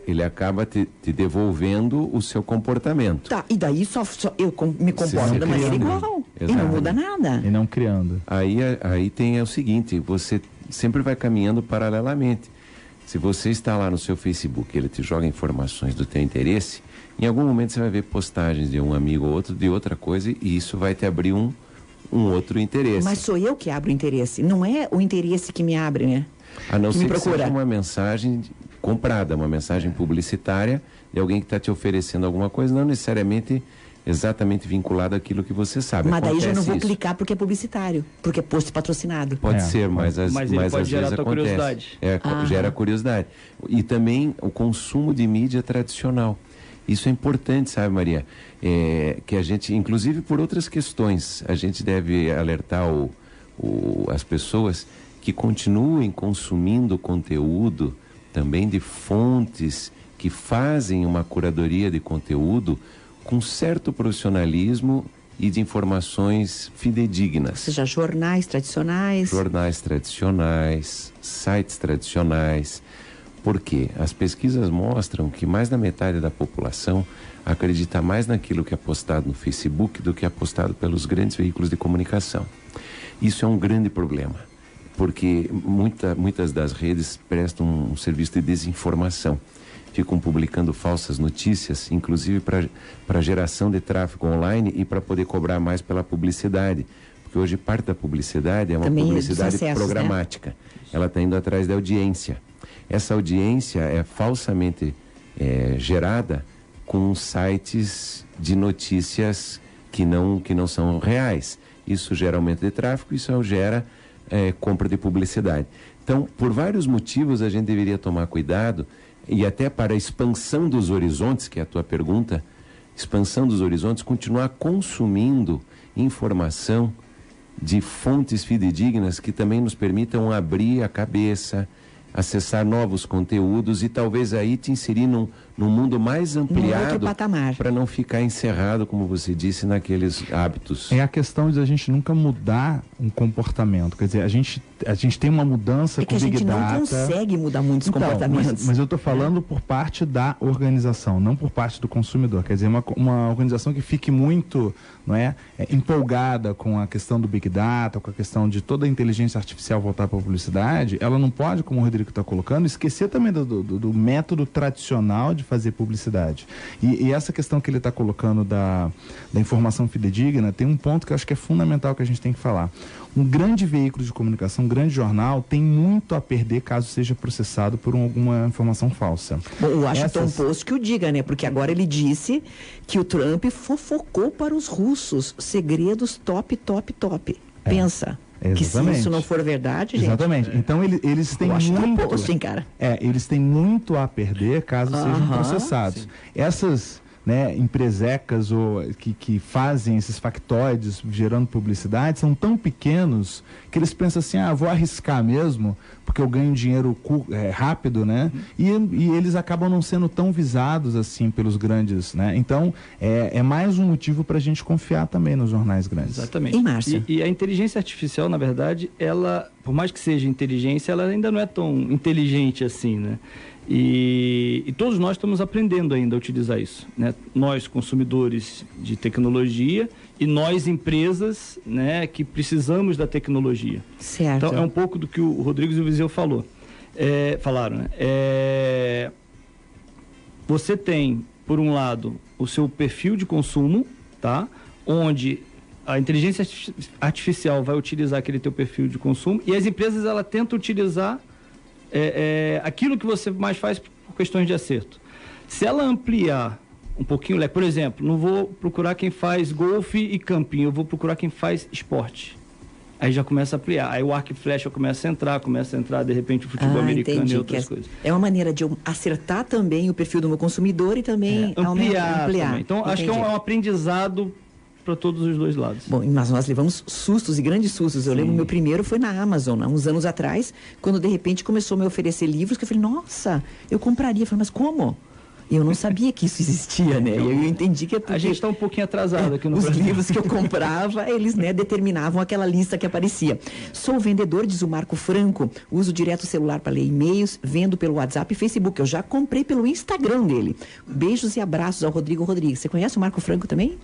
ele acaba te devolvendo o seu comportamento. Tá, e daí só eu me comporto da maneira igual. Exato. E não muda nada. E não criando. Aí tem o seguinte, você sempre vai caminhando paralelamente. Se você está lá no seu Facebook, ele te joga informações do teu interesse, em algum momento você vai ver postagens de um amigo ou outro de outra coisa e isso vai te abrir um outro interesse. Mas sou eu que abro o interesse, não é o interesse que me abre, né? A não ser que seja uma mensagem comprada, uma mensagem publicitária de alguém que está te oferecendo alguma coisa, não necessariamente exatamente vinculado àquilo que você sabe. Mas daí já não vou isso. clicar porque é publicitário, porque é post patrocinado. Pode ser, mas ele às pode vezes gerar tua acontece. curiosidade. Gera curiosidade. E também o consumo de mídia tradicional. Isso é importante, sabe, Maria? Que a gente, inclusive por outras questões, a gente deve alertar as pessoas que continuem consumindo conteúdo também de fontes que fazem uma curadoria de conteúdo com certo profissionalismo e de informações fidedignas. Ou seja, jornais tradicionais. Jornais tradicionais, sites tradicionais. Por quê? As pesquisas mostram que mais da metade da população acredita mais naquilo que é postado no Facebook do que é postado pelos grandes veículos de comunicação. Isso é um grande problema, porque muitas das redes prestam um serviço de desinformação. Ficam publicando falsas notícias, inclusive para geração de tráfego online e para poder cobrar mais pela publicidade. Porque hoje parte da publicidade é uma também publicidade acessos, programática. Né? Ela está indo atrás da audiência. Essa audiência é falsamente gerada com sites de notícias que não são reais. Isso gera aumento de tráfego, isso gera compra de publicidade. Então, por vários motivos, a gente deveria tomar cuidado, e até para a expansão dos horizontes, que é a tua pergunta, expansão dos horizontes, continuar consumindo informação de fontes fidedignas que também nos permitam abrir a cabeça, acessar novos conteúdos e talvez aí te inserir num mundo mais ampliado para não ficar encerrado, como você disse, naqueles hábitos. É a questão de a gente nunca mudar um comportamento. Quer dizer, a gente tem uma mudança com Big Data. A gente não consegue mudar muitos comportamentos. Mas eu estou falando por parte da organização, não por parte do consumidor. Quer dizer, uma organização que fique muito empolgada com a questão do Big Data, com a questão de toda a inteligência artificial voltar para a publicidade, ela não pode, como o Rodrigo está colocando, esquecer também do método tradicional de fazer publicidade. E essa questão que ele está colocando da informação fidedigna, tem um ponto que eu acho que é fundamental que a gente tem que falar. Um grande veículo de comunicação, um grande jornal, tem muito a perder caso seja processado por alguma informação falsa. Bom, o Washington Post que o diga, né? Porque agora ele disse que o Trump fofocou para os russos segredos top. Pensa. Exatamente. Que se isso não for verdade, gente... Exatamente. Então eles têm muito... Post, hein, cara? Eles têm muito a perder caso sejam processados. Sim. Essas empresecas que fazem esses factoides gerando publicidade são tão pequenos que eles pensam assim, vou arriscar mesmo, porque eu ganho dinheiro rápido, né? E eles acabam não sendo tão visados assim pelos grandes, né? Então, é mais um motivo para a gente confiar também nos jornais grandes. Exatamente. E Márcio? E a inteligência artificial, na verdade, ela, por mais que seja inteligência, ela ainda não é tão inteligente assim, né? E todos nós estamos aprendendo ainda a utilizar isso, né? Nós, consumidores de tecnologia, e nós, empresas, né, que precisamos da tecnologia. Certo. Então, é um pouco do que o Rodrigues e o Viseu falaram, né? Você tem, por um lado, o seu perfil de consumo, tá? Onde a inteligência artificial vai utilizar aquele teu perfil de consumo, e as empresas, ela tentam utilizar aquilo que você mais faz por questões de acerto. Se ela ampliar um pouquinho, por exemplo, não vou procurar quem faz golfe e camping, eu vou procurar quem faz esporte. Aí já começa a ampliar. Aí o arco e flecha começa a entrar de repente o futebol americano e outras coisas. É uma maneira de eu acertar também o perfil do meu consumidor e também ampliar. Também. Então, acho que é um aprendizado para todos os dois lados. Bom, mas nós levamos sustos e grandes sustos. Eu lembro, meu primeiro foi na Amazon, há uns anos atrás, quando de repente começou a me oferecer livros que eu falei, nossa, eu compraria. Eu falei, mas como? E eu não sabia que isso existia, né? E eu entendi que a gente está um pouquinho atrasado aqui no Brasil. Os livros que eu comprava, eles determinavam aquela lista que aparecia. Sou vendedor, diz o Marco Franco, uso direto o celular para ler e-mails, vendo pelo WhatsApp e Facebook. Eu já comprei pelo Instagram dele. Beijos e abraços ao Rodrigo Rodrigues. Você conhece o Marco Franco também?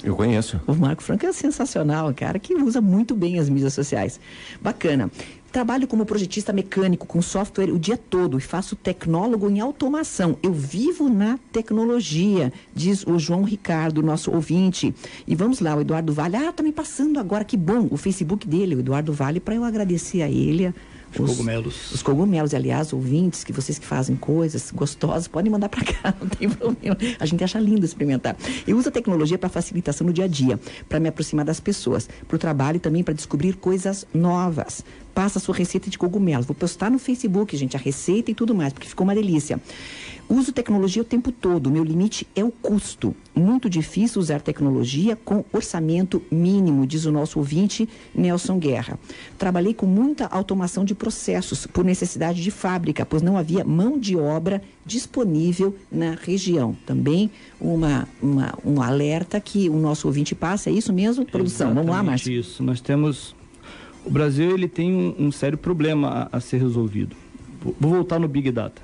Eu conheço. O Marco Franco é sensacional, cara, que usa muito bem as mídias sociais. Bacana. Trabalho como projetista mecânico com software o dia todo e faço tecnólogo em automação. Eu vivo na tecnologia, diz o João Ricardo, nosso ouvinte. E vamos lá, o Eduardo Vale. Tá me passando agora, que bom, o Facebook dele, o Eduardo Vale, para eu agradecer a ele. Os cogumelos, aliás, ouvintes, que vocês que fazem coisas gostosas, podem mandar para cá, não tem problema. A gente acha lindo experimentar. Eu uso a tecnologia para facilitação no dia a dia, para me aproximar das pessoas, para o trabalho e também para descobrir coisas novas. Passa a sua receita de cogumelos. Vou postar no Facebook, gente, a receita e tudo mais, porque ficou uma delícia. Uso tecnologia o tempo todo. Meu limite é o custo. Muito difícil usar tecnologia com orçamento mínimo, diz o nosso ouvinte Nelson Guerra. Trabalhei com muita automação de processos por necessidade de fábrica, pois não havia mão de obra disponível na região. Também um alerta que o nosso ouvinte passa. É isso mesmo, produção? Exatamente. Vamos lá, Márcio. Isso. Nós temos... O Brasil ele tem um sério problema a ser resolvido. Vou voltar no Big Data.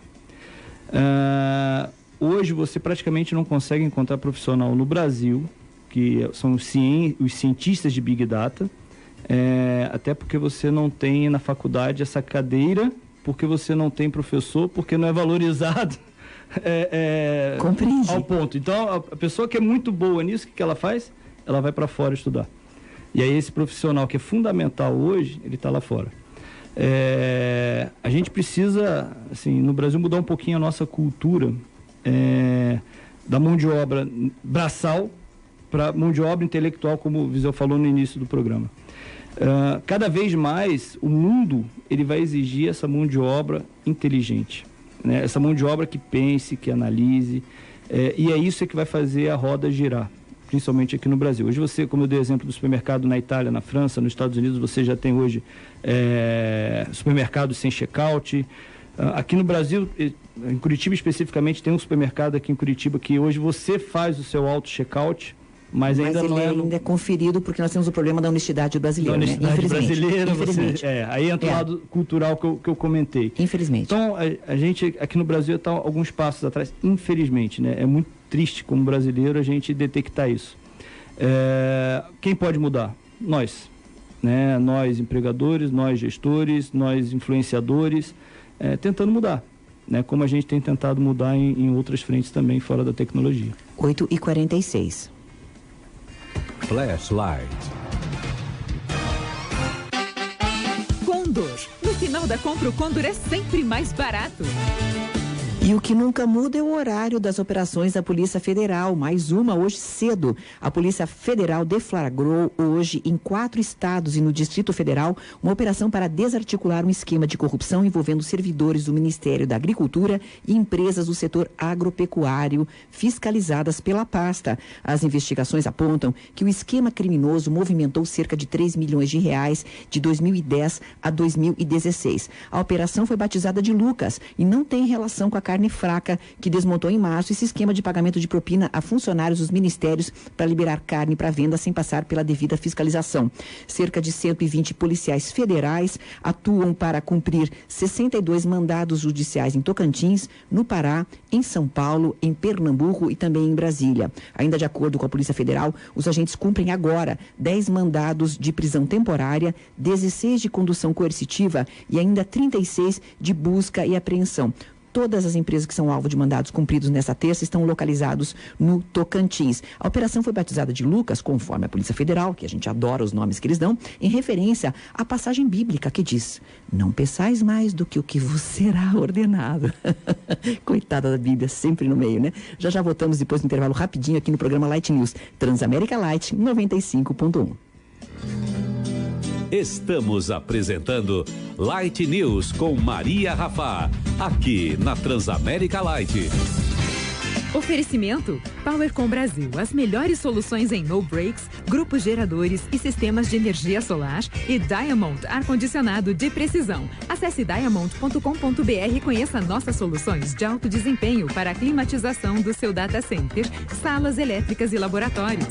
Hoje você praticamente não consegue encontrar profissional no Brasil, que são os cientistas de Big Data, até porque você não tem na faculdade essa cadeira, porque você não tem professor, porque não é valorizado ao ponto. Então, a pessoa que é muito boa nisso, o que ela faz? Ela vai para fora estudar. E aí esse profissional que é fundamental hoje, ele está lá fora. A gente precisa, assim, no Brasil, mudar um pouquinho a nossa cultura da mão de obra braçal para mão de obra intelectual, como o Viseu falou no início do programa. Cada vez mais o mundo ele vai exigir essa mão de obra inteligente, né? Essa mão de obra que pense, que analise, e é isso que vai fazer a roda girar, principalmente aqui no Brasil. Hoje você, como eu dei exemplo do supermercado na Itália, na França, nos Estados Unidos, você já tem hoje supermercados sem check-out. Aqui no Brasil, em Curitiba especificamente, tem um supermercado aqui em Curitiba que hoje você faz o seu auto-check-out, mas ainda ele não é... ainda é conferido porque nós temos o problema da honestidade brasileira, da honestidade brasileira, Infelizmente. Aí entra o lado cultural que eu comentei. Infelizmente. Então, a gente aqui no Brasil está alguns passos atrás, infelizmente, né? É muito triste como brasileiro a gente detectar isso. Quem pode mudar? Nós, né? Nós empregadores, nós gestores, nós influenciadores, tentando mudar, né? Como a gente tem tentado mudar em outras frentes também fora da tecnologia. 8h46. Flashlight. Condor. No final da compra, o Condor é sempre mais barato. E o que nunca muda é o horário das operações da Polícia Federal. Mais uma hoje cedo. A Polícia Federal deflagrou hoje em 4 estados e no Distrito Federal uma operação para desarticular um esquema de corrupção envolvendo servidores do Ministério da Agricultura e empresas do setor agropecuário fiscalizadas pela pasta. As investigações apontam que o esquema criminoso movimentou cerca de 3 milhões de reais de 2010 a 2016. A operação foi batizada de Lucas e não tem relação com a carne fraca, que desmontou em março esse esquema de pagamento de propina a funcionários dos ministérios para liberar carne para venda sem passar pela devida fiscalização. Cerca de 120 policiais federais atuam para cumprir 62 mandados judiciais em Tocantins, no Pará, em São Paulo, em Pernambuco e também em Brasília. Ainda de acordo com a Polícia Federal, os agentes cumprem agora 10 mandados de prisão temporária, 16 de condução coercitiva e ainda 36 de busca e apreensão. Todas as empresas que são alvo de mandados cumpridos nessa terça estão localizados no Tocantins. A operação foi batizada de Lucas, conforme a Polícia Federal, que a gente adora os nomes que eles dão, em referência à passagem bíblica que diz: não peçais mais do que o que vos será ordenado. Coitada da Bíblia, sempre no meio, né? Já voltamos depois do intervalo rapidinho aqui no programa Light News, Transamérica Light 95.1. Estamos apresentando Light News com Maria Rafá, aqui na Transamérica Light. Oferecimento PowerCom Brasil, as melhores soluções em no breaks, grupos geradores e sistemas de energia solar, e Diamond ar-condicionado de precisão. Acesse diamond.com.br e conheça nossas soluções de alto desempenho para a climatização do seu data center, salas elétricas e laboratórios.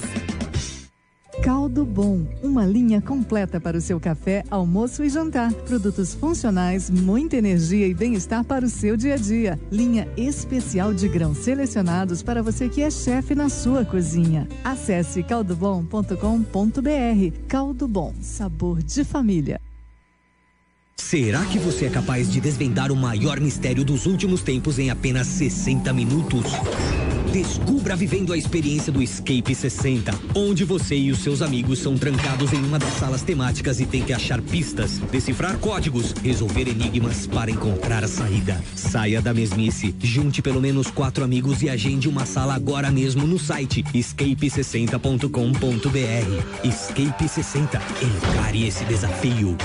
Caldo Bom, uma linha completa para o seu café, almoço e jantar. Produtos funcionais, muita energia e bem-estar para o seu dia a dia. Linha especial de grãos selecionados para você que é chefe na sua cozinha. Acesse caldobom.com.br. Caldo Bom, sabor de família. Será que você é capaz de desvendar o maior mistério dos últimos tempos em apenas 60 minutos? Descubra vivendo a experiência do Escape 60, onde você e os seus amigos são trancados em uma das salas temáticas e tem que achar pistas, decifrar códigos, resolver enigmas para encontrar a saída. Saia da mesmice, junte pelo menos 4 amigos e agende uma sala agora mesmo no site escape60.com.br. Escape 60, encare esse desafio.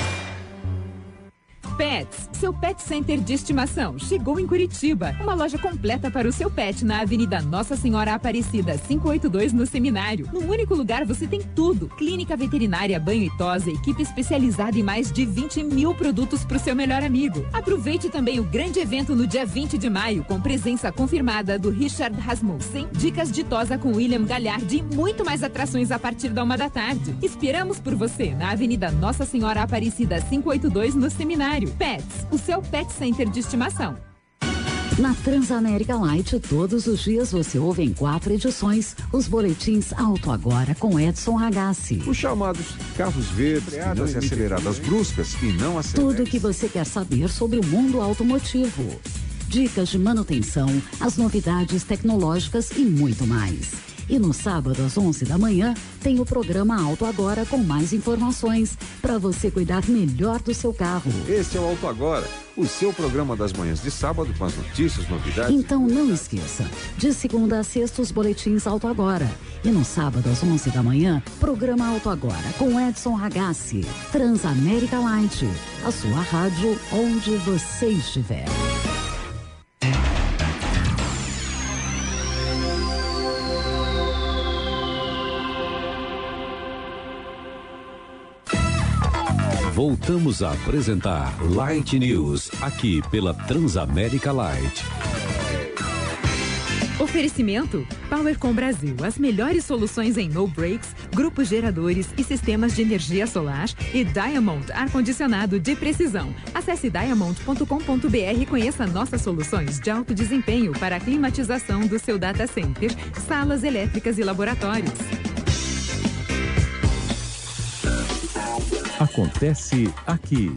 Pets, seu pet center de estimação, chegou em Curitiba. Uma loja completa para o seu pet na Avenida Nossa Senhora Aparecida, 582 no Seminário. Num único lugar você tem tudo. Clínica veterinária, banho e tosa, equipe especializada em mais de 20 mil produtos para o seu melhor amigo. Aproveite também o grande evento no dia 20 de maio, com presença confirmada do Richard Rasmussen, dicas de tosa com William Galhardi e muito mais atrações a partir da 1 da tarde. Esperamos por você na Avenida Nossa Senhora Aparecida, 582 no Seminário. Pets, o seu pet center de estimação. Na Transamérica Light, todos os dias você ouve em 4 edições os boletins Auto Agora com Edson Ragazzi. Os chamados carros verdes, freadas e aceleradas bruscas e não aceleradas. Tudo o que você quer saber sobre o mundo automotivo. Dicas de manutenção, as novidades tecnológicas e muito mais. E no sábado, às 11 da manhã, tem o programa Auto Agora com mais informações para você cuidar melhor do seu carro. Este é o Auto Agora, o seu programa das manhãs de sábado com as notícias, novidades. Então não esqueça, de segunda a sexta os boletins Auto Agora. E no sábado, às 11 da manhã, programa Auto Agora com Edson Ragazzi. Transamérica Light, a sua rádio onde você estiver. Voltamos a apresentar Light News, aqui pela Transamérica Light. Oferecimento Powercom Brasil, as melhores soluções em no breaks, grupos geradores e sistemas de energia solar e Diamond ar-condicionado de precisão. Acesse diamond.com.br e conheça nossas soluções de alto desempenho para a climatização do seu data center, salas elétricas e laboratórios. Acontece aqui.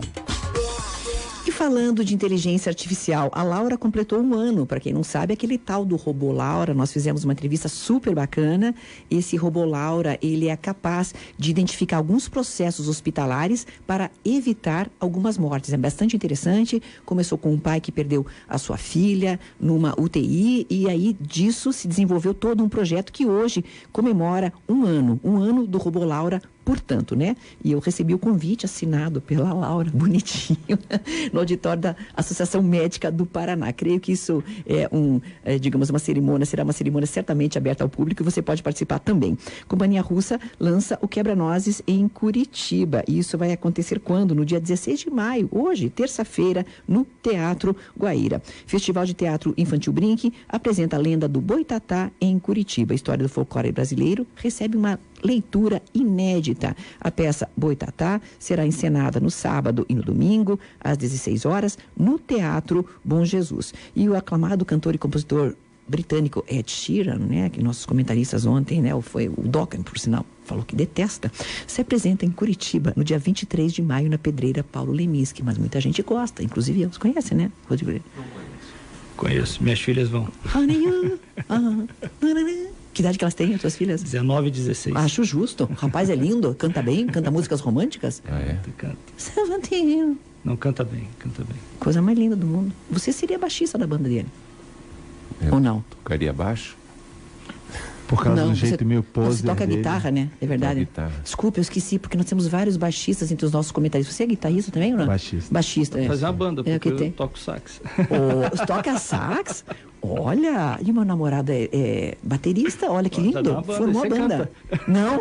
E falando de inteligência artificial, a Laura completou 1 ano. Para quem não sabe, aquele tal do robô Laura, nós fizemos uma entrevista super bacana. Esse robô Laura, ele é capaz de identificar alguns processos hospitalares para evitar algumas mortes. É bastante interessante. Começou com um pai que perdeu a sua filha numa UTI e aí disso se desenvolveu todo um projeto que hoje comemora 1 ano do robô Laura. Portanto, né? E eu recebi o convite assinado pela Laura, bonitinho, no auditório da Associação Médica do Paraná. Creio que isso é digamos, uma cerimônia, será uma cerimônia certamente aberta ao público e você pode participar também. Companhia Russa lança o Quebra-Nozes em Curitiba. E isso vai acontecer quando? No dia 16 de maio, hoje, terça-feira, no Teatro Guaíra. Festival de Teatro Infantil Brinque apresenta a lenda do Boitatá em Curitiba. A história do folclore brasileiro recebe uma leitura inédita. A peça Boitatá será encenada no sábado e no domingo, às 16 horas, no Teatro Bom Jesus. E o aclamado cantor e compositor britânico Ed Sheeran, né, que nossos comentaristas ontem, né, foi o Dockham, por sinal, falou que detesta, se apresenta em Curitiba no dia 23 de maio na Pedreira Paulo Leminski, mas muita gente gosta, inclusive eu. Você conhece, né, Rodrigo? Conheço, minhas filhas vão. Que idade que elas têm, as suas filhas? 19 e 16. Acho justo. O rapaz é lindo, canta bem, canta músicas românticas. Ah, é? Canta. Seventeen. Não, canta bem, canta bem. Coisa mais linda do mundo. Você seria baixista da banda dele? Ou não? Tocaria baixo? Por causa do jeito meio poser Você toca dele. guitarra, né? É verdade? Desculpa, eu esqueci, porque nós temos vários baixistas entre os nossos comentaristas. Você é guitarrista também, ou não? Baixista. Baixista, é. Fazer uma banda, porque que eu tem? toco sax. Toca sax? Olha, e meu namorado é baterista, olha que lindo, Banda, formou a banda. Não,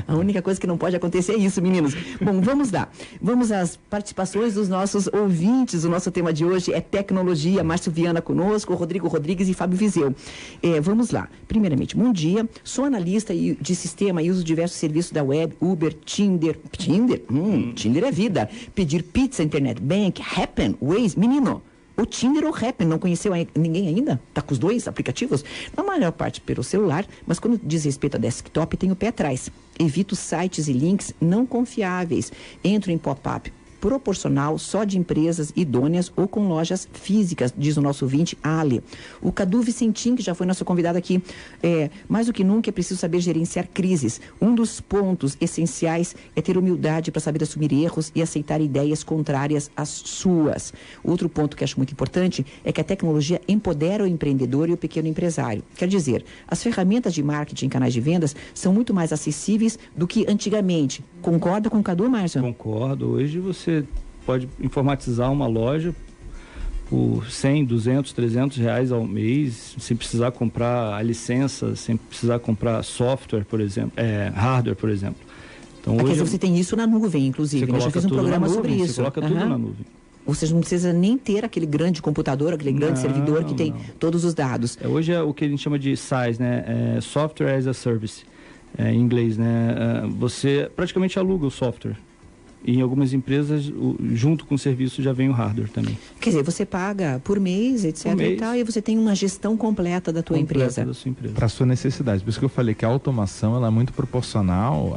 a única coisa que não pode acontecer é isso, meninos. Bom, vamos lá, vamos às participações dos nossos ouvintes. O nosso tema de hoje é tecnologia. Márcio Viana conosco, Rodrigo Rodrigues e Fábio Viseu. Vamos lá, primeiramente, bom dia, sou analista de sistema e uso diversos serviços da web, Uber, Tinder, Tinder é vida, pedir pizza, internet bank, Happn, Waze, menino. O Tinder ou o Happn, não conheceu ninguém ainda? Tá com os dois aplicativos? Na maior parte pelo celular, mas quando diz respeito a desktop, tem o pé atrás. Evito sites e links não confiáveis. Entro em pop-up proporcional só de empresas idôneas ou com lojas físicas, diz o nosso ouvinte, Ali. O Cadu Vicentim, que já foi nosso convidado aqui, mais do que nunca é preciso saber gerenciar crises. Um dos pontos essenciais é ter humildade para saber assumir erros e aceitar ideias contrárias às suas. Outro ponto que acho muito importante é que a tecnologia empodera o empreendedor e o pequeno empresário. Quer dizer, as ferramentas de marketing em canais de vendas são muito mais acessíveis do que antigamente. Concorda com o Cadu, Márcio? Concordo. Hoje você pode informatizar uma loja por 100, 200, 300 reais ao mês, sem precisar comprar a licença, sem precisar comprar software, por exemplo, hardware, por exemplo. Então, hoje você tem isso na nuvem, inclusive. Eu já fiz um programa sobre isso. Você coloca tudo na nuvem. Você não precisa nem ter aquele grande computador, aquele grande servidor que tem todos os dados. Hoje é o que a gente chama de SaaS, né? Software as a Service, em inglês, né? Você praticamente aluga o software. E em algumas empresas, junto com o serviço, já vem o hardware também. Quer dizer, você paga por mês, etc. Por mês, e tal, e você tem uma gestão completa da tua empresa. Da sua empresa. Para a sua necessidade. Por isso que eu falei que a automação ela é muito proporcional.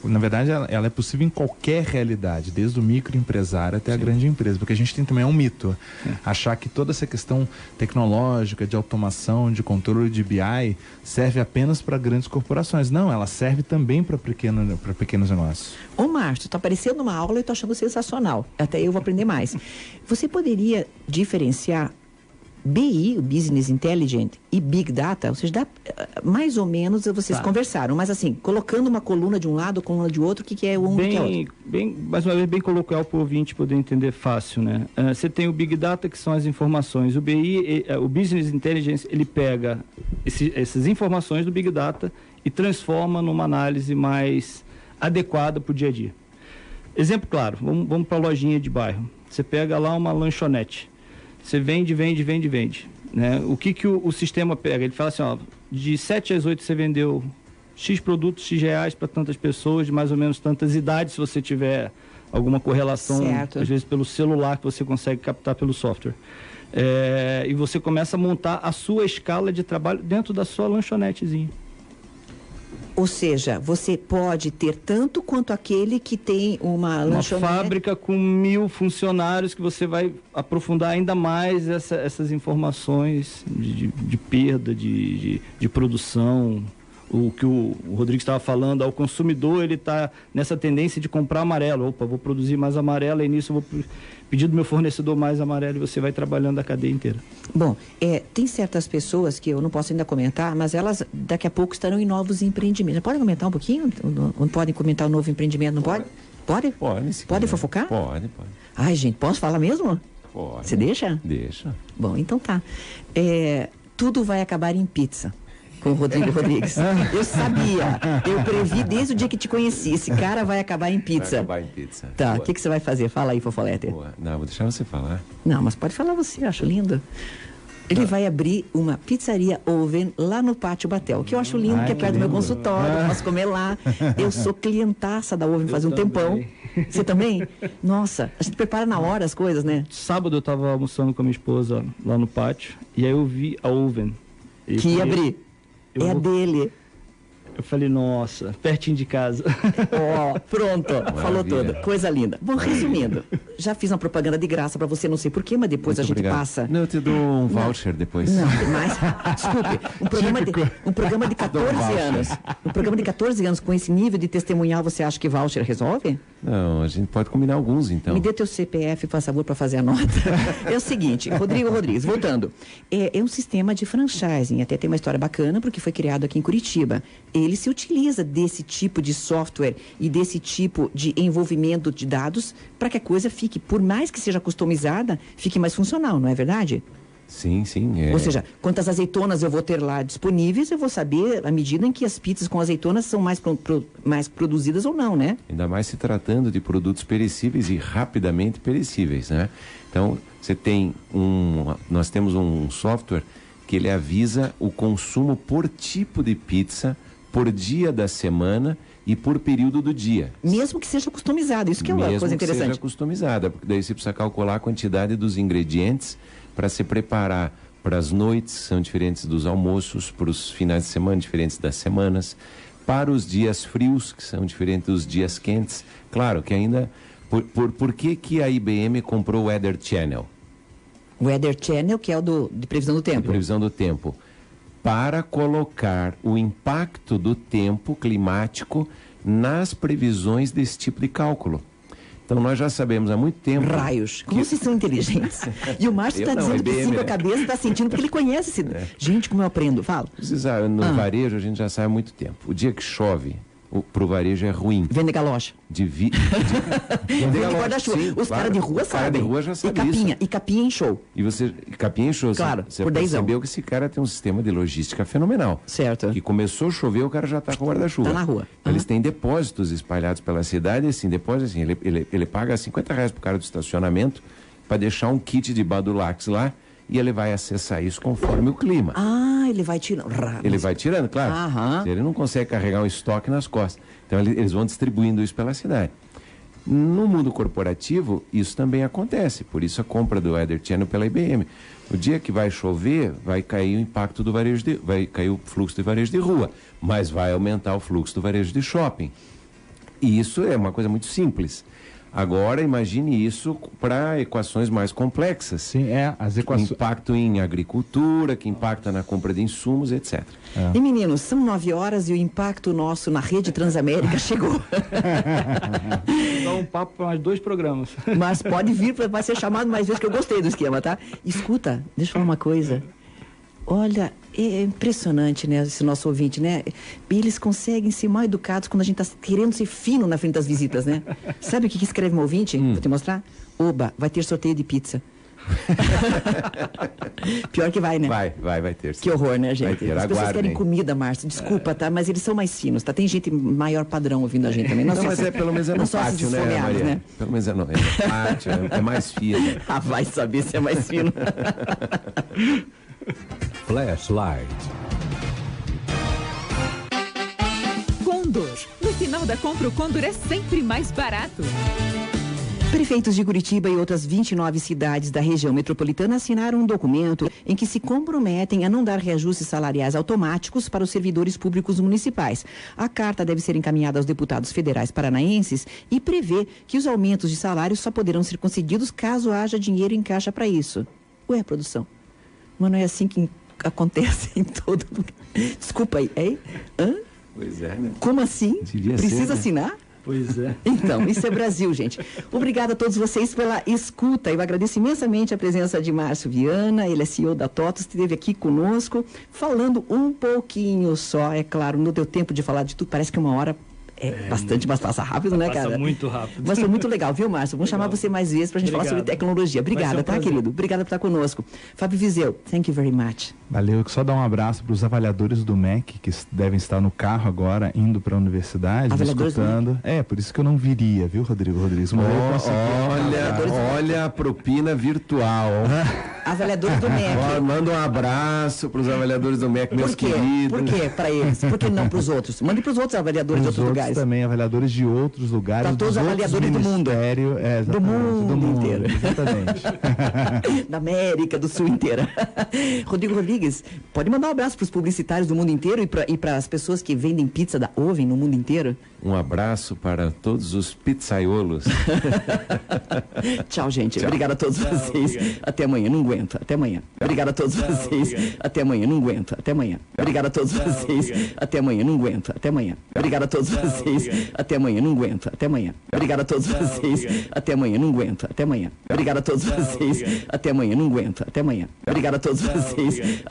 Na verdade, ela é possível em qualquer realidade, desde o microempresário até a grande empresa. Porque a gente tem também um mito. Achar que toda essa questão tecnológica, de automação, de controle de BI, serve apenas para grandes corporações. Não, ela serve também para pequenos negócios. Ô, Márcio, tá aparecendo numa aula e tô achando sensacional. Até eu vou aprender mais. Você poderia diferenciar BI, o Business Intelligence, e Big Data? Ou seja, mais ou menos vocês conversaram, mas assim, colocando uma coluna de um lado, coluna de outro, o que é um e o que é outro? Mais uma vez, bem coloquial para o ouvinte poder entender fácil, né? Você tem o Big Data, que são as informações. O BI, o Business Intelligence, ele pega essas informações do Big Data e transforma numa análise mais adequada para o dia a dia. Exemplo claro, vamos para a lojinha de bairro. Você pega lá uma lanchonete. Você vende, né? O que o sistema pega? Ele fala assim, ó, de 7 às 8 você vendeu X produtos, X reais para tantas pessoas, de mais ou menos tantas idades, se você tiver alguma correlação, às vezes pelo celular, que você consegue captar pelo software. E você começa a montar a sua escala de trabalho dentro da sua lanchonetezinha. Ou seja, você pode ter tanto quanto aquele que tem uma lanchonete. Uma fábrica com 1000 funcionários que você vai aprofundar ainda mais essas informações de perda, de produção. O que o Rodrigo estava falando, ao consumidor, ele está nessa tendência de comprar amarelo. Opa, vou produzir mais amarelo e nisso eu vou pedir do meu fornecedor mais amarelo e você vai trabalhando a cadeia inteira. Bom, tem certas pessoas que eu não posso ainda comentar, mas elas daqui a pouco estarão em novos empreendimentos. Pode comentar um pouquinho? Não podem comentar o novo empreendimento, não pode? Pode? Pode fofocar? Pode. Ai, gente, posso falar mesmo? Pode. Você deixa? Deixa. Bom, então tá. Tudo vai acabar em pizza. Com o Rodrigo Rodrigues. Eu sabia, eu previ desde o dia que te conheci. Esse cara vai acabar em pizza. Vai acabar em pizza. Tá, o que você vai fazer? Fala aí, Fofolete. Não, vou deixar você falar. Não, mas pode falar você, eu acho lindo. Ele vai abrir uma pizzaria Oven lá no Pátio Batel, que eu acho lindo, que é perto do meu consultório, posso comer lá. Eu sou clientaça da Oven faz um tempão. Você também? Nossa, a gente prepara na hora as coisas, né? Sábado eu estava almoçando com a minha esposa lá no pátio, e aí eu vi a Oven. Que ia abrir. A dele. Eu falei, nossa, pertinho de casa. Pronto, falou tudo. Coisa linda. Bom, resumindo, já fiz uma propaganda de graça pra você, não sei porquê, mas depois Muito a gente obrigado. passa. Não, eu te dou um voucher depois. Não, mas, desculpe, um programa de 14 anos. Um programa de 14 anos com esse nível de testemunhal, você acha que voucher resolve? Não, a gente pode combinar alguns, então. Me dê teu CPF, faz favor, para fazer a nota. É o seguinte, Rodrigo Rodrigues, voltando. É um sistema de franchising, até tem uma história bacana, porque foi criado aqui em Curitiba. Ele se utiliza desse tipo de software e desse tipo de envolvimento de dados para que a coisa fique, por mais que seja customizada, fique mais funcional, não é verdade? Sim. Ou seja, quantas azeitonas eu vou ter lá disponíveis, eu vou saber à medida em que as pizzas com azeitonas são mais produzidas ou não, né? Ainda mais se tratando de produtos perecíveis e rapidamente perecíveis, né? Então, nós temos um software que ele avisa o consumo por tipo de pizza, por dia da semana e por período do dia. Mesmo que seja customizado, isso que é uma coisa interessante. Mesmo que seja customizada, porque daí você precisa calcular a quantidade dos ingredientes para se preparar para as noites, são diferentes dos almoços, para os finais de semana, diferentes das semanas, para os dias frios, que são diferentes dos dias quentes. Claro que ainda Por que a IBM comprou o Weather Channel? O Weather Channel, que é o de previsão do tempo. De previsão do tempo. Para colocar o impacto do tempo climático nas previsões desse tipo de cálculo. Então, nós já sabemos há muito tempo... Raios, como vocês são inteligentes. E o Márcio está dizendo que sim com a cabeça, está sentindo, porque ele conhece esse... Gente, como eu aprendo, fala. No varejo, a gente já sabe há muito tempo. O dia que chove, pro varejo é ruim. Vende galocha. Vende guarda-chuva. Os caras de rua sabem. Cara de rua já sabe isso. E capinha em show. Capinha em show. Claro, você por 10 percebeu que esse cara tem um sistema de logística fenomenal. Certo. Que começou a chover, o cara já está com guarda-chuva. Está na rua. Eles têm depósitos espalhados pela cidade, assim, ele paga R$50 pro cara do estacionamento para deixar um kit de Badulax lá e ele vai acessar isso conforme o clima. Ah, ele vai tirando. Ele vai tirando, claro. Ele não consegue carregar um estoque nas costas. Então eles vão distribuindo isso pela cidade. No mundo corporativo, isso também acontece. Por isso a compra do Weather Channel pela IBM. No dia que vai chover, vai cair o impacto do varejo vai cair o fluxo de varejo de rua, mas vai aumentar o fluxo do varejo de shopping. E isso é uma coisa muito simples. Agora, imagine isso para equações mais complexas. Sim, as equações. Impacto em agricultura, que impacta na compra de insumos, etc. E meninos, são 9 horas e o impacto nosso na rede Transamérica chegou. Dá um papo para mais 2 programas. Mas pode vir, vai ser chamado mais vezes, que eu gostei do esquema, tá? Escuta, deixa eu falar uma coisa. Olha, é impressionante, né, esse nosso ouvinte, né? Eles conseguem ser mal educados quando a gente está querendo ser fino na frente das visitas, né? Sabe o que escreve um ouvinte? Vou te mostrar. Oba, vai ter sorteio de pizza. Pior que vai, né? Vai ter. Sim. Que horror, né, gente? Vai ter, as pessoas querem comida, Márcio. Desculpa, tá? Mas eles são mais finos, tá? Tem gente maior padrão ouvindo a gente também. Não, mas pelo menos é no pátio, né, Maria? Né? Pelo menos é no pátio, é mais fino. Ah, vai saber se é mais fino. Flashlight. Condor. No final da compra, o Condor é sempre mais barato. Prefeitos de Curitiba e outras 29 cidades da região metropolitana assinaram um documento em que se comprometem a não dar reajustes salariais automáticos para os servidores públicos municipais. A carta deve ser encaminhada aos deputados federais paranaenses e prevê que os aumentos de salários só poderão ser concedidos caso haja dinheiro em caixa para isso. Ué, produção, mas não é assim que acontece em todo lugar. Desculpa aí, hein? Hã? Pois é, né? Como assim? Precisa assinar? Pois é. Então, isso é Brasil, gente. Obrigada a todos vocês pela escuta. Eu agradeço imensamente a presença de Márcio Viana, ele é CEO da TOTVS, esteve aqui conosco, falando um pouquinho só. É claro, não deu tempo de falar de tudo, parece que 1 hora bastante, mas passa rápido, né, cara? Passa muito rápido. Mas foi muito legal, viu, Márcio? Vamos chamar você mais vezes pra gente falar sobre tecnologia. Obrigada, tá, querido? Obrigada por estar conosco. Fábio Viseu, thank you very much. Valeu, só dar um abraço para os avaliadores do MEC, que devem estar no carro agora, indo para a universidade, escutando. Por isso que eu não viria, viu, Rodrigo Rodrigues? Olha a propina virtual. Avaliadores do MEC. Manda um abraço para os avaliadores do MEC, meus queridos. Por quê? Para eles? Por que não para os outros? Mande para os outros avaliadores de outros lugares. Também, avaliadores de outros lugares. Para todos os avaliadores do mundo. Do mundo inteiro. Exatamente. Da América do Sul inteira. Rodrigo Rodrigues, pode mandar um abraço para os publicitários do mundo inteiro e para as pessoas que vendem pizza da Oven no mundo inteiro. Um abraço para todos os pizzaiolos. Tchau, gente. Obrigado a todos vocês. Obrigado. Até amanhã. Não aguento. Até amanhã. Obrigado a todos vocês. Até amanhã. Não aguento. Até amanhã. Obrigado a todos vocês. Até amanhã. Não aguento. Até amanhã. Obrigado a todos vocês. Até amanhã. Não aguento. Até amanhã. Obrigado a todos vocês. Até amanhã. Não aguento. Até amanhã. Obrigado a todos vocês. Até amanhã. Não aguento. Até amanhã. Obrigado a todos vocês.